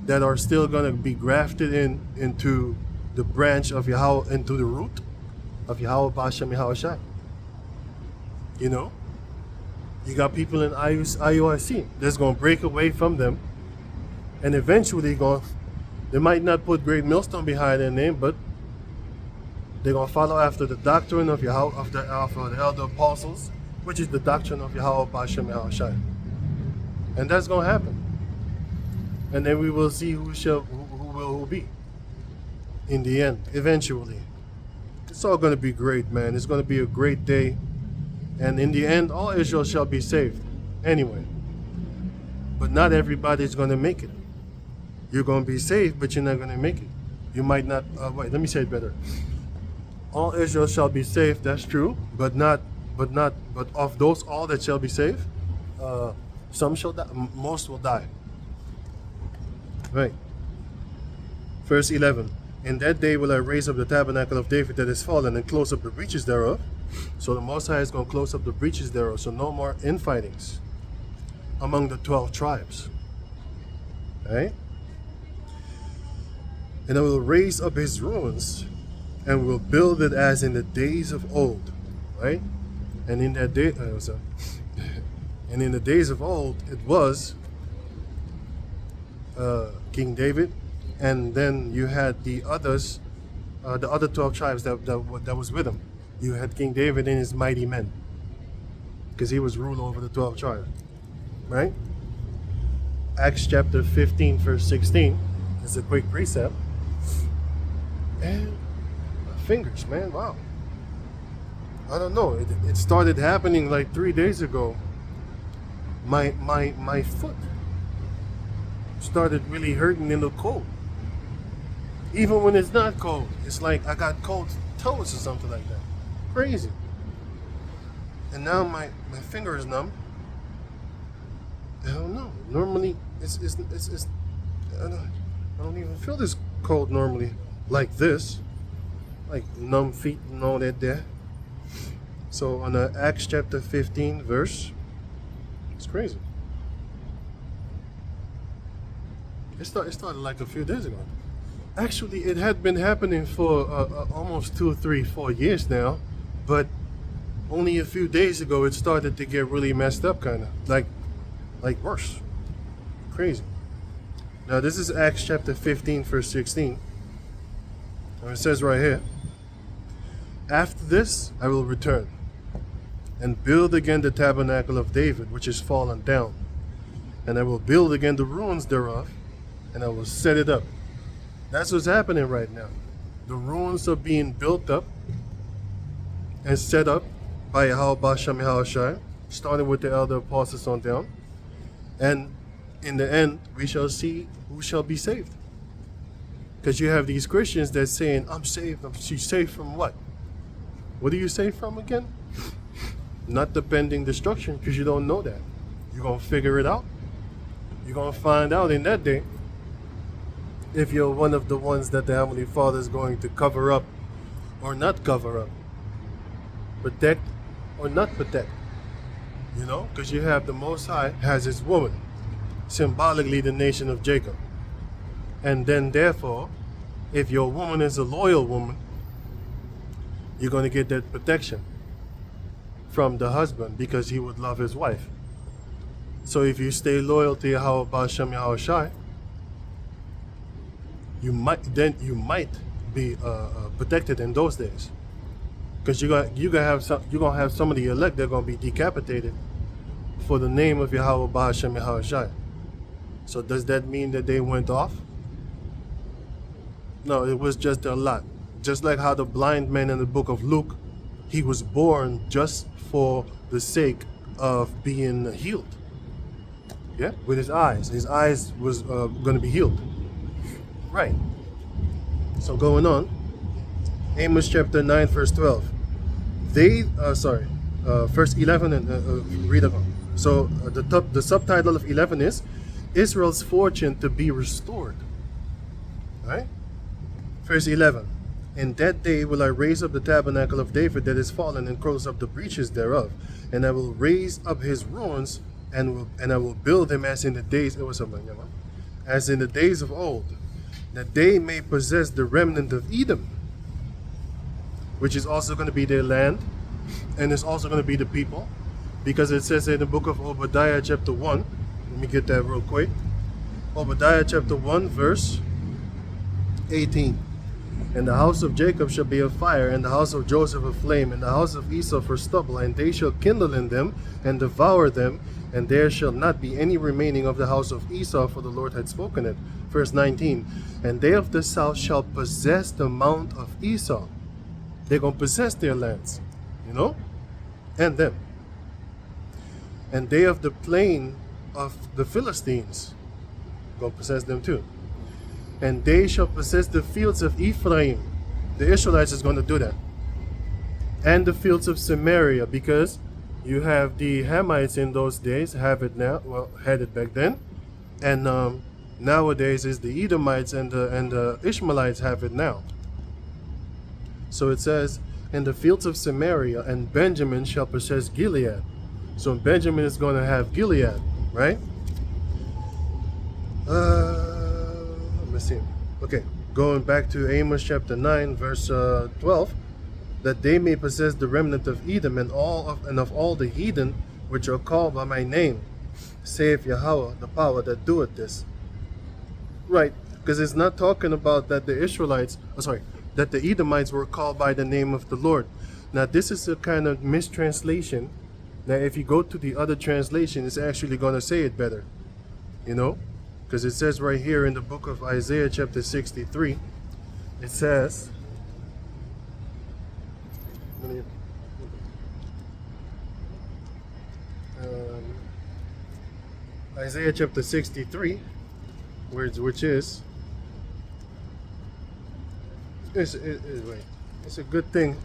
[SPEAKER 1] that are still gonna be grafted into the branch of Yahweh, into the root of Yahweh B'Hashem Yahushai. You know, you got people in IUIC that's gonna break away from them, and eventually they might not put Great Millstone behind their name, but they're going to follow after the doctrine of Yahweh, of the elder apostles, which is the doctrine of Yahweh B'Hashem Yahushai. And that's going to happen. And then we will see who will be in the end, eventually. It's all going to be great, man. It's going to be a great day. And in the end, all Israel shall be saved anyway. But not everybody's going to make it. You're going to be saved, but you're not going to make it. You might not, wait, let me say it better. All Israel shall be saved, that's true, but of those all that shall be saved, some shall die, most will die. Right. Verse 11. In that day will I raise up the tabernacle of David that is fallen, and close up the breaches thereof. So the Most High is going to close up the breaches thereof, so no more infightings among the 12 tribes. Right? And I will raise up his ruins and will build it as in the days of old, right? And in that day, and in the days of old, it was King David, and then you had the others, the other 12 tribes that was with him. You had King David and his mighty men, because he was ruler over the 12 tribes, right? Acts chapter 15, verse 16 is a quick precept. And my fingers, man, wow. I don't know. It started happening like 3 days ago. My foot started really hurting in the cold. Even when it's not cold, it's like I got cold toes or something like that. Crazy. And now my finger is numb. I don't know. Normally, it's I don't even feel this cold normally like this, like numb feet and all that there. So on Acts chapter 15 verse, it's crazy. It started like a few days ago. Actually, it had been happening for almost 2, 3, 4 years now, but only a few days ago it started to get really messed up, kind of like worse. Crazy. Now this is Acts chapter 15 verse 16. And it says right here, after this I will return and build again the tabernacle of David, which is fallen down, and I will build again the ruins thereof, and I will set it up. That's what's happening right now. The ruins are being built up and set up by Yahweh Basham Yahushai, starting with the elder apostles on down. And in the end, we shall see who shall be saved. Because you have these Christians that's saying, I'm saved. She's saved from what? What are you saved from again? Not the pending destruction, because you don't know that. You're going to figure it out. You're going to find out in that day if you're one of the ones that the Heavenly Father is going to cover up or not cover up. Protect or not protect. You know, because you have the Most High has his woman, symbolically the nation of Jacob. And then therefore, if your woman is a loyal woman, you're going to get that protection from the husband because he would love his wife. So if you stay loyal to Yahweh Ba'ashem Yahushai, you might be protected in those days, because you're gonna have some of the elect that are gonna be decapitated for the name of Yahweh Ba'ashem Yahushai. So does that mean that they went off? No, it was just a lot. Just like how the blind man in the book of Luke, he was born just for the sake of being healed. Yeah, with his eyes. His eyes was going to be healed. Right. So going on, Amos chapter 9 verse 12. Verse 11 and read it on. So the subtitle of 11 is Israel's fortune to be restored. Right? Verse 11. In that day will I raise up the tabernacle of David that is fallen, and close up the breaches thereof, and I will raise up his ruins, and I will build them as in the days of old, that they may possess the remnant of Edom, which is also going to be their land, and it's also going to be the people, because it says in the book of Obadiah chapter 1, let me get that real quick. Obadiah chapter 1 verse 18. And the house of Jacob shall be a fire, and the house of Joseph a flame, and the house of Esau for stubble, and they shall kindle in them and devour them, and there shall not be any remaining of the house of Esau, for the Lord had spoken it. Verse 19. And they of the south shall possess the mount of Esau. They're going to possess their lands, you know, and them. And they of the plain of the Philistines going to possess them too. And they shall possess the fields of Ephraim. The Israelites is going to do that. And the fields of Samaria, because you have the Hamites in those days, have it now, well, had it back then. And nowadays is the Edomites and the Ishmaelites have it now. So it says, and the fields of Samaria, and Benjamin shall possess Gilead. So Benjamin is going to have Gilead, right? Let's see. Okay, going back to Amos chapter 9, verse 12, that they may possess the remnant of Edom and of all the heathen which are called by my name, saith Yahweh, the power that doeth this. Right, because it's not talking about that the Israelites, that the Edomites were called by the name of the Lord. Now this is a kind of mistranslation. Now if you go to the other translation, it's actually going to say it better, because it says right here in the book of Isaiah chapter 63, it says, Isaiah chapter 63, which is, it's a good thing.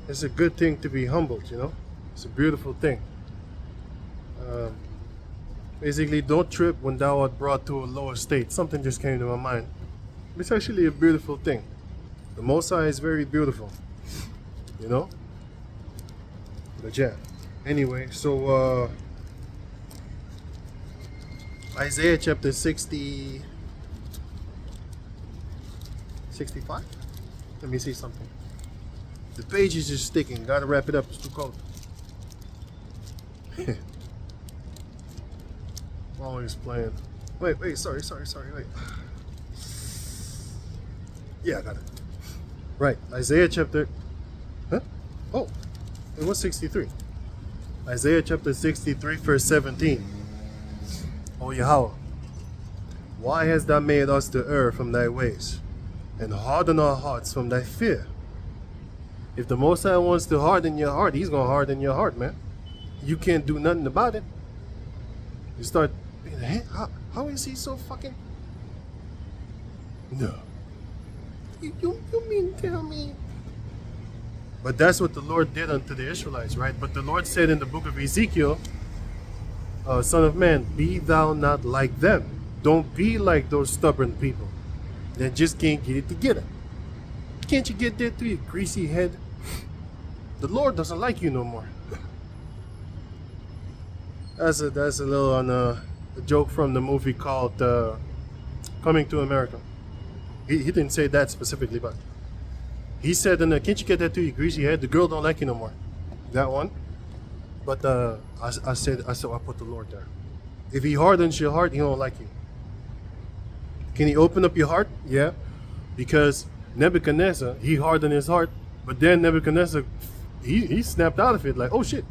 [SPEAKER 1] It's a good thing to be humbled, It's a beautiful thing. Basically, don't trip when thou art brought to a lower state. Something just came to my mind. It's actually a beautiful thing. The Most High is very beautiful, But yeah. Anyway, so Isaiah chapter 65. Let me see something. The page is just sticking. Gotta wrap it up. It's too cold. Always playing. Wait. Sorry. Wait. Yeah, I got it. Right. Isaiah chapter. Huh? Oh, it was 63. Isaiah chapter 63, verse 17. O Yahweh, why hast thou made us to err from thy ways, and harden our hearts from thy fear? If the Most High wants to harden your heart, he's going to harden your heart, man. You can't do nothing about it. You start being, hey, how is he so fucking... No. You mean tell me? But that's what the Lord did unto the Israelites, right? But the Lord said in the book of Ezekiel, Son of man, be thou not like them. Don't be like those stubborn people that just can't get it together. Can't you get that through your greasy head? The Lord doesn't like you no more. That's a little on a joke from the movie called Coming to America. He didn't say that specifically, but he said, can't you get that through your greasy head? The girl don't like you no more. That one. But I said I put the Lord there. If he hardens your heart, he don't like you. Can he open up your heart? Yeah. Because Nebuchadnezzar, he hardened his heart, but then Nebuchadnezzar, he snapped out of it like, oh shit,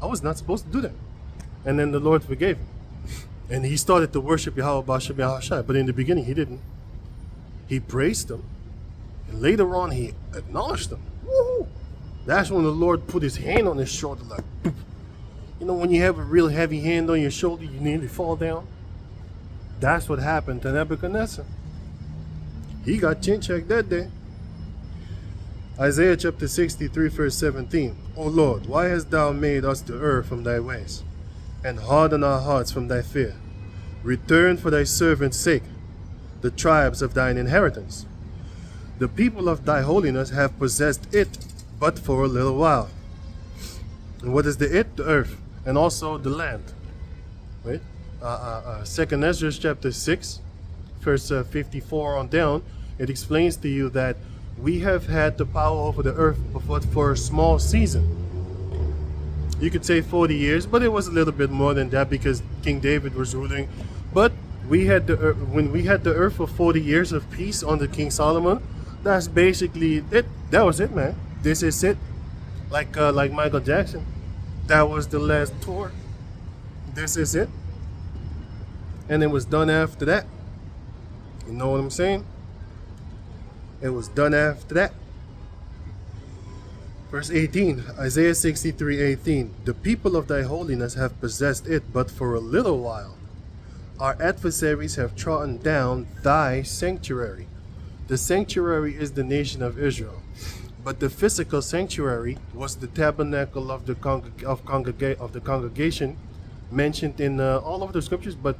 [SPEAKER 1] I was not supposed to do that. And then the Lord forgave him. And he started to worship Yahweh B'Shem Yahushai, but in the beginning he didn't. He praised him, and later on he acknowledged him. Woo-hoo! That's when the Lord put his hand on his shoulder like, boop. When you have a real heavy hand on your shoulder, you nearly fall down. That's what happened to Nebuchadnezzar. He got chin-checked that day. Isaiah chapter 63, verse 17. O Lord, why hast thou made us to err from thy ways, and harden our hearts from thy fear? Return for thy servant's sake the tribes of thine inheritance. The people of thy holiness have possessed it, but for a little while. And what is the it? The earth, and also the land. Right? 2nd Ezra chapter 6, verse 54 on down, it explains to you that we have had the power over the earth for a small season. You could say 40 years, but it was a little bit more than that because King David was ruling. But we had when we had the earth for 40 years of peace under King Solomon, that's basically it. That was it, man. This is it. Like Michael Jackson. That was the last tour. This is it. And it was done after that. You know what I'm saying? It was done after that. Verse 18, Isaiah 63:18. The people of thy holiness have possessed it, but for a little while. Our adversaries have trodden down thy sanctuary. The sanctuary is the nation of Israel. But the physical sanctuary was the tabernacle of the congregation mentioned in all of the scriptures, but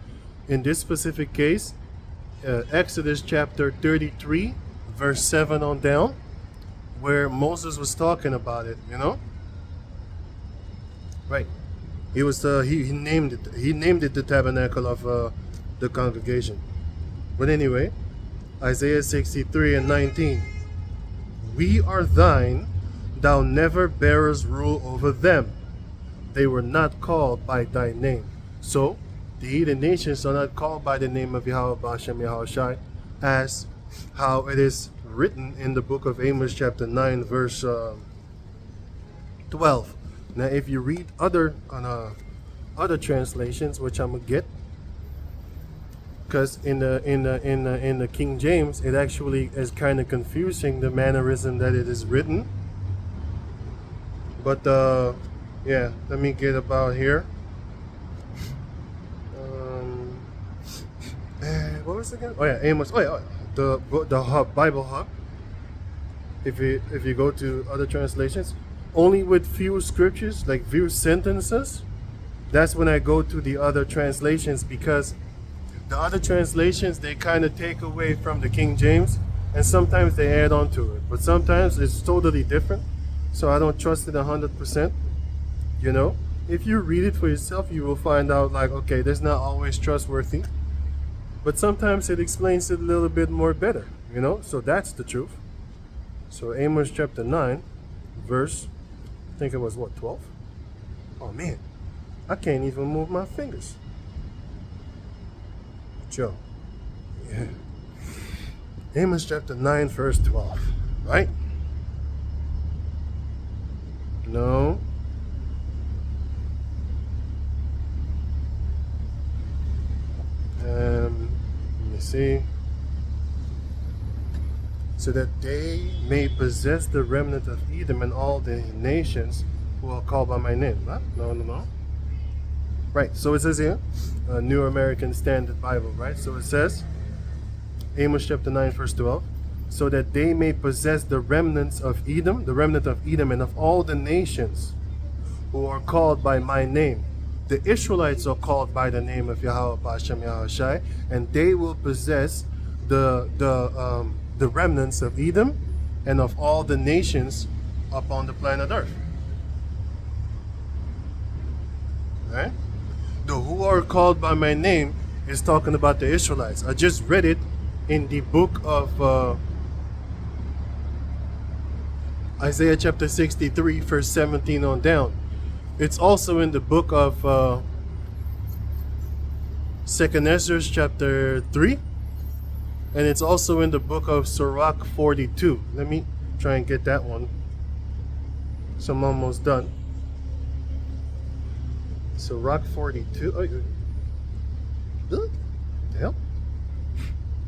[SPEAKER 1] in this specific case, Exodus chapter 33, verse 7 on down, where Moses was talking about it, Right. He was he named it the tabernacle of the congregation. But anyway, Isaiah 63 and 19. We are thine, thou never bearest rule over them. They were not called by thy name. So, the heathen nations are not called by the name of Yahweh Bashem Yahushai, as how it is written in the book of Amos chapter 9 verse 12. Now if you read other translations, which I'm gonna get, because in the King James it actually is kind of confusing, the mannerism that it is written. But yeah, let me get about here. What was it again? Oh yeah, Amos. Oh yeah, the hub, Bible hub. If you go to other translations, only with few scriptures, like few sentences, that's when I go to the other translations, because the other translations, they kind of take away from the King James, and sometimes they add on to it, but sometimes it's totally different. So I don't trust it 100%. You know, if you read it for yourself, you will find out like, okay, that's not always trustworthy, but sometimes it explains it a little bit more better, you know. So that's the truth. So Amos chapter 9 verse, I think it was what, 12? Oh man, I can't even move my fingers. Joe. Yeah. Amos chapter 9 verse 12, right? No. Let me see. So that they may possess the remnant of Edom and all the nations who are called by my name. Huh? No. Right, so it says here, New American Standard Bible, right? So it says, Amos chapter 9 verse 12, so that they may possess the remnants of Edom, the remnant of Edom, and of all the nations who are called by my name. The Israelites are called by the name of Yahweh Bashem Yahushai, and they will possess the remnants of Edom and of all the nations upon the planet Earth. Right? The who are called by my name is talking about the Israelites. I just read it in the book of Isaiah chapter 63 verse 17 on down. It's also in the book of 2nd Ezra chapter 3, and it's also in the book of Sirach 42. Let me try and get that one. So I'm almost done. Sirach 42. Oh, what the hell?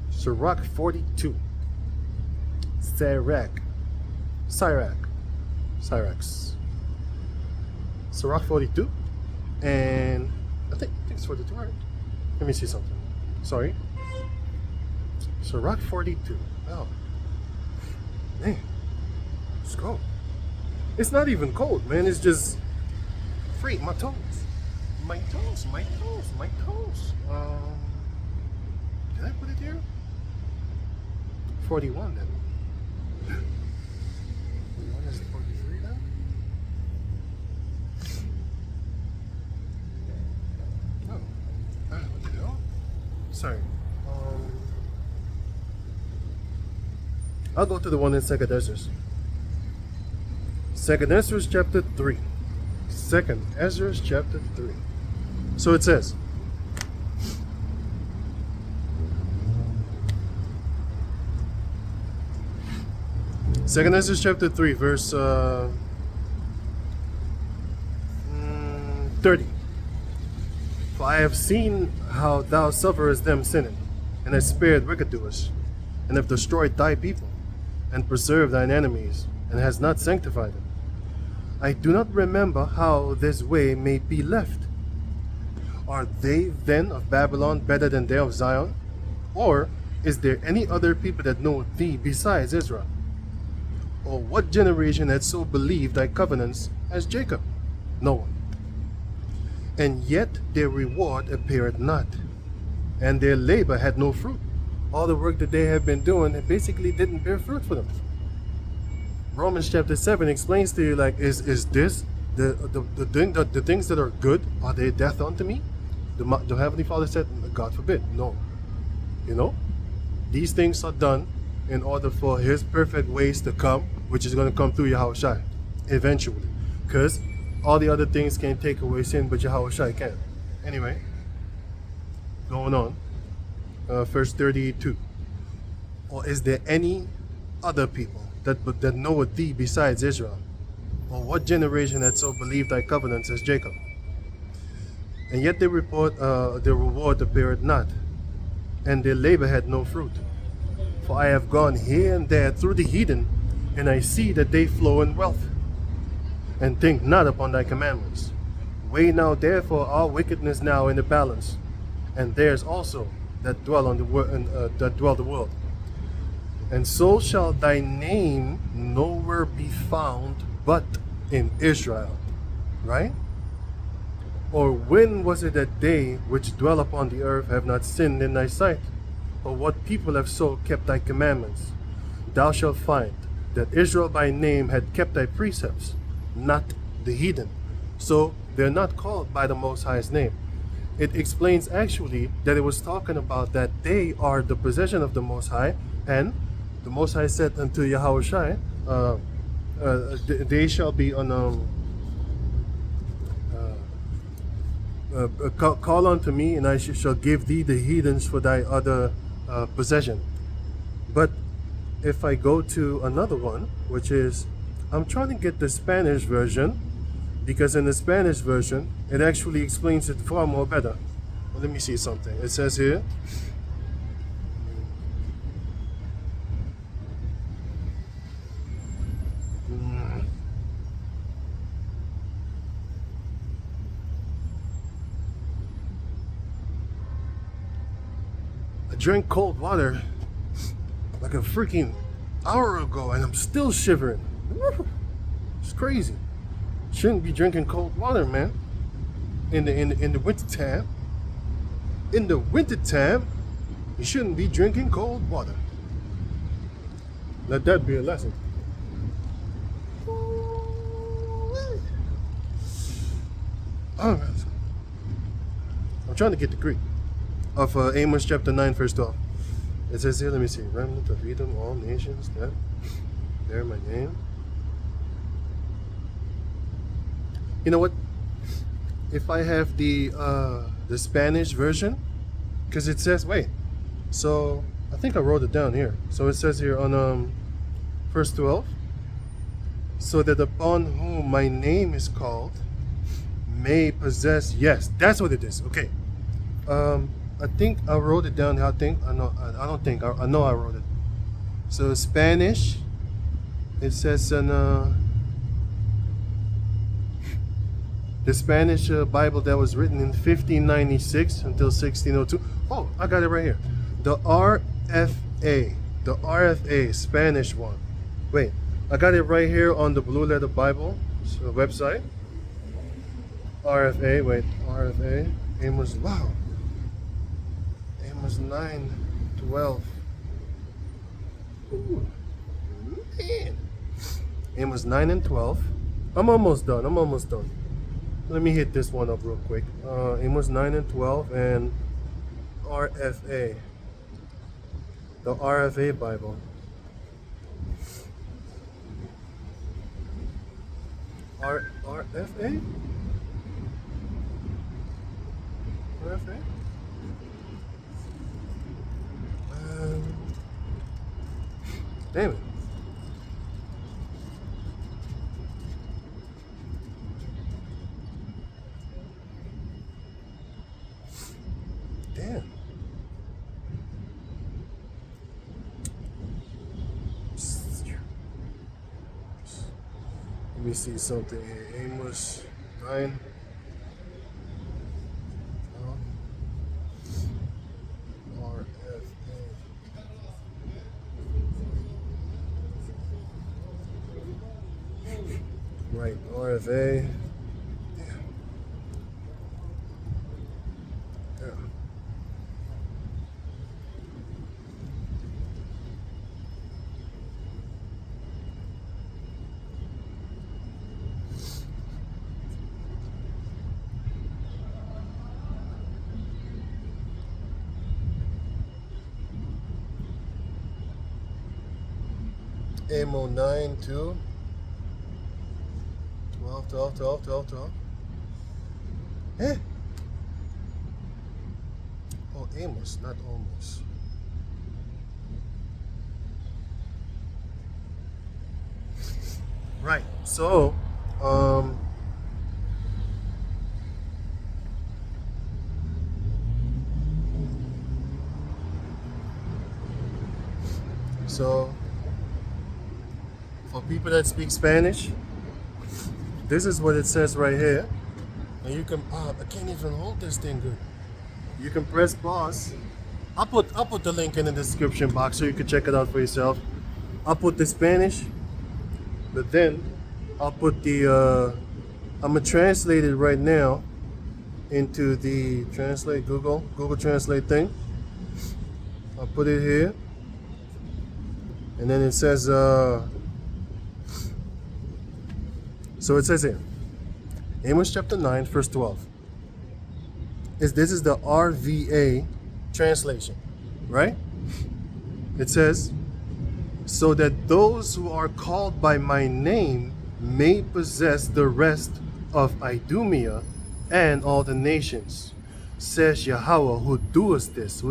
[SPEAKER 1] Sirach 42. Sirach. Sirach 42. And I think it's 42, right? Let me see something. Sorry. Sirach 42. Oh. Man. It's cold. It's not even cold, man. It's just free. My toes. My toes. Did I put it here? 41 then. What is 43 then? Oh. What the hell? Sorry. I'll go to the one in 2nd Ezra. 2nd Ezra chapter 3. 2nd Ezra chapter 3. So it says, Second Ezra chapter 3 verse 30. For I have seen how thou sufferest them sinning, and hast spared wickeddoers, and have destroyed thy people, and preserved thine enemies, and hast not sanctified them. I do not remember how this way may be left. Are they then of Babylon better than they of Zion? Or is there any other people that know thee besides Israel? Or what generation had so believed thy covenants as Jacob? No one. And yet their reward appeared not, and their labor had no fruit. All the work that they have been doing, it basically didn't bear fruit for them. Romans chapter 7 explains to you, like, is this the things that are good, are they death unto me? The Heavenly Father said, God forbid. No. You know, these things are done in order for his perfect ways to come, which is going to come through Yahushua eventually. Because all the other things can't take away sin, but Yahushua can. Anyway, going on. Verse 32. Or is there any other people that knoweth thee besides Israel? Or what generation had so believed thy covenants as Jacob? And yet they report their reward appeared not, and their labor had no fruit. For I have gone here and there through the heathen, and I see that they flow in wealth, and think not upon thy commandments. Weigh now therefore our wickedness now in the balance, and theirs also that dwell on the world. And so shall thy name nowhere be found but in Israel. Right? Or when was it that they which dwell upon the earth have not sinned in thy sight? Or what people have so kept thy commandments? Thou shalt find that Israel by name had kept thy precepts, not the heathen. So they're not called by the Most High's name. It explains actually that it was talking about that they are the possession of the Most High, and the Most High said unto Yahushua, they shall be on call unto me, and I shall give thee the heathens for thy other possession. But if I go to another one, which is, I'm trying to get the Spanish version, because in the Spanish version, it actually explains it far more better. Well, let me see something. It says here, I drank cold water like a freaking hour ago, and I'm still shivering. It's crazy. Shouldn't be drinking cold water, man. In the winter time. In the winter time, you shouldn't be drinking cold water. Let that be a lesson. Oh, I'm trying to get the Greek of Amos chapter 9, verse 12. It says here, let me see, remnant of Edom, all nations that bear my name. You know what? If I have the Spanish version, because it says, wait, so I think I wrote it down here. So it says here on verse 12, so that upon whom my name is called may possess. Yes, that's what it is. Okay. I think I wrote it down. I know I wrote it. So Spanish, it says in the Spanish Bible that was written in 1596 until 1602. Oh, I got it right here. The RFA Spanish one. Wait, I got it right here on the Blue Letter Bible website. RFA, Amos, wow. Amos 9:12. Ooh, man. Amos 9 and 12. I'm almost done. Let me hit this one up real quick. Amos 9 and 12 and RFA. The RFA Bible. RFA? RFA? Damn it. Damn. Let me see something here. Amos 9. Right, RFA. Yeah. Amos 9 to 12. Eh? Oh, Amos, not almost. Right. So, so for people that speak Spanish, this is what it says right here. And you can I can't even hold this thing good. You can press pause. I'll put the link in the description box so you can check it out for yourself. I'll put the Spanish, but then I'll put the I'm gonna translate it right now into the Google Translate thing. I'll put it here, and then it says so it says here, Amos chapter 9 verse 12. This is the RVA translation, right? It says, so that those who are called by my name may possess the rest of Idumea and all the nations, says Yahweh, who does this.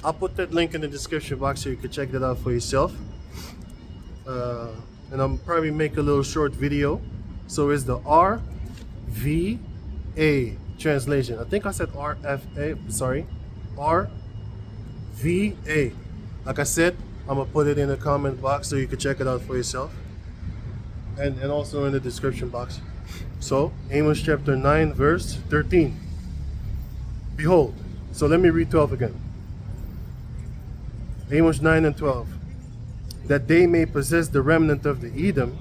[SPEAKER 1] I'll put that link in the description box so you can check that out for yourself. And I'll probably make a little short video. So it's the RVA translation. I think I said RFA, sorry. RVA. Like I said, I'm gonna put it in the comment box so you can check it out for yourself. And also in the description box. So, Amos chapter 9 verse 13. Behold. So let me read 12 again. Amos 9 and 12. That they may possess the remnant of Edom,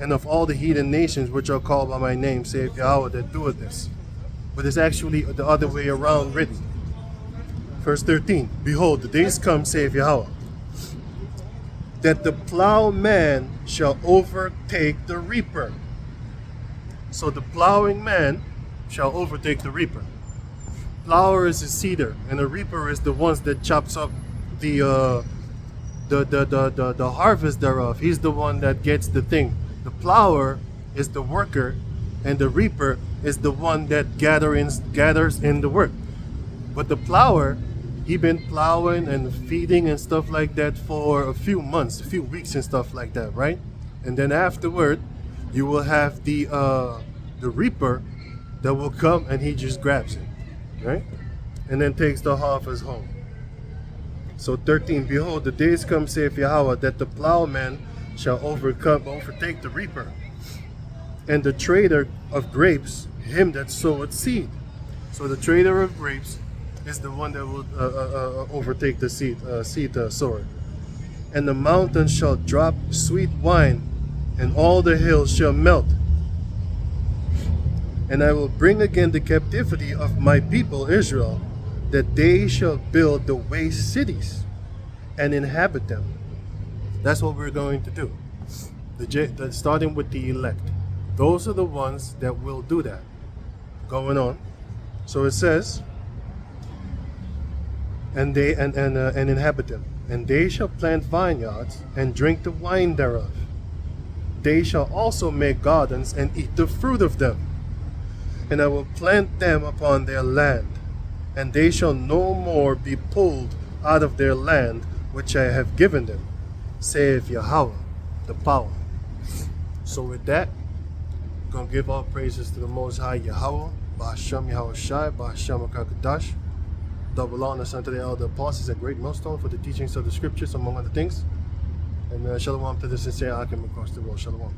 [SPEAKER 1] and of all the heathen nations which are called by my name, saith Yahweh, that doeth this. But it's actually the other way around written. Verse 13. Behold, the days come, saith Yahweh, that the plowman shall overtake the reaper. So the plowing man shall overtake the reaper. Plower is a seeder, and the reaper is the ones that chops up the harvest thereof. He's the one that gets the thing. The plower is the worker, and the reaper is the one that gathers in the work. But the plower, he been plowing and feeding and stuff like that for a few months, a few weeks and stuff like that, right? And then afterward, you will have the reaper that will come and he just grabs it, right? And then takes the harvest home. So 13, behold, the days come, saith Yahweh, that the plowman shall overtake the reaper, and the trader of grapes, him that soweth seed. So the trader of grapes is the one that will overtake the seed sower. And the mountains shall drop sweet wine, and all the hills shall melt. And I will bring again the captivity of my people Israel, that they shall build the waste cities and inhabit them. That's what we're going to do. Starting with the elect. Those are the ones that will do that. Going on. So it says, and inhabit them. And they shall plant vineyards and drink the wine thereof. They shall also make gardens and eat the fruit of them. And I will plant them upon their land, and they shall no more be pulled out of their land which I have given them, saith Yahweh, the power. So with that, I'm going to give all praises to the Most High Yahweh, Ba'ashem Yahweh Shai, Ba'ashem HaKadosh. Double honors unto the elder apostles and great millstone for the teachings of the scriptures, among other things. And shalom to the sincere Akim across the world. Shalom.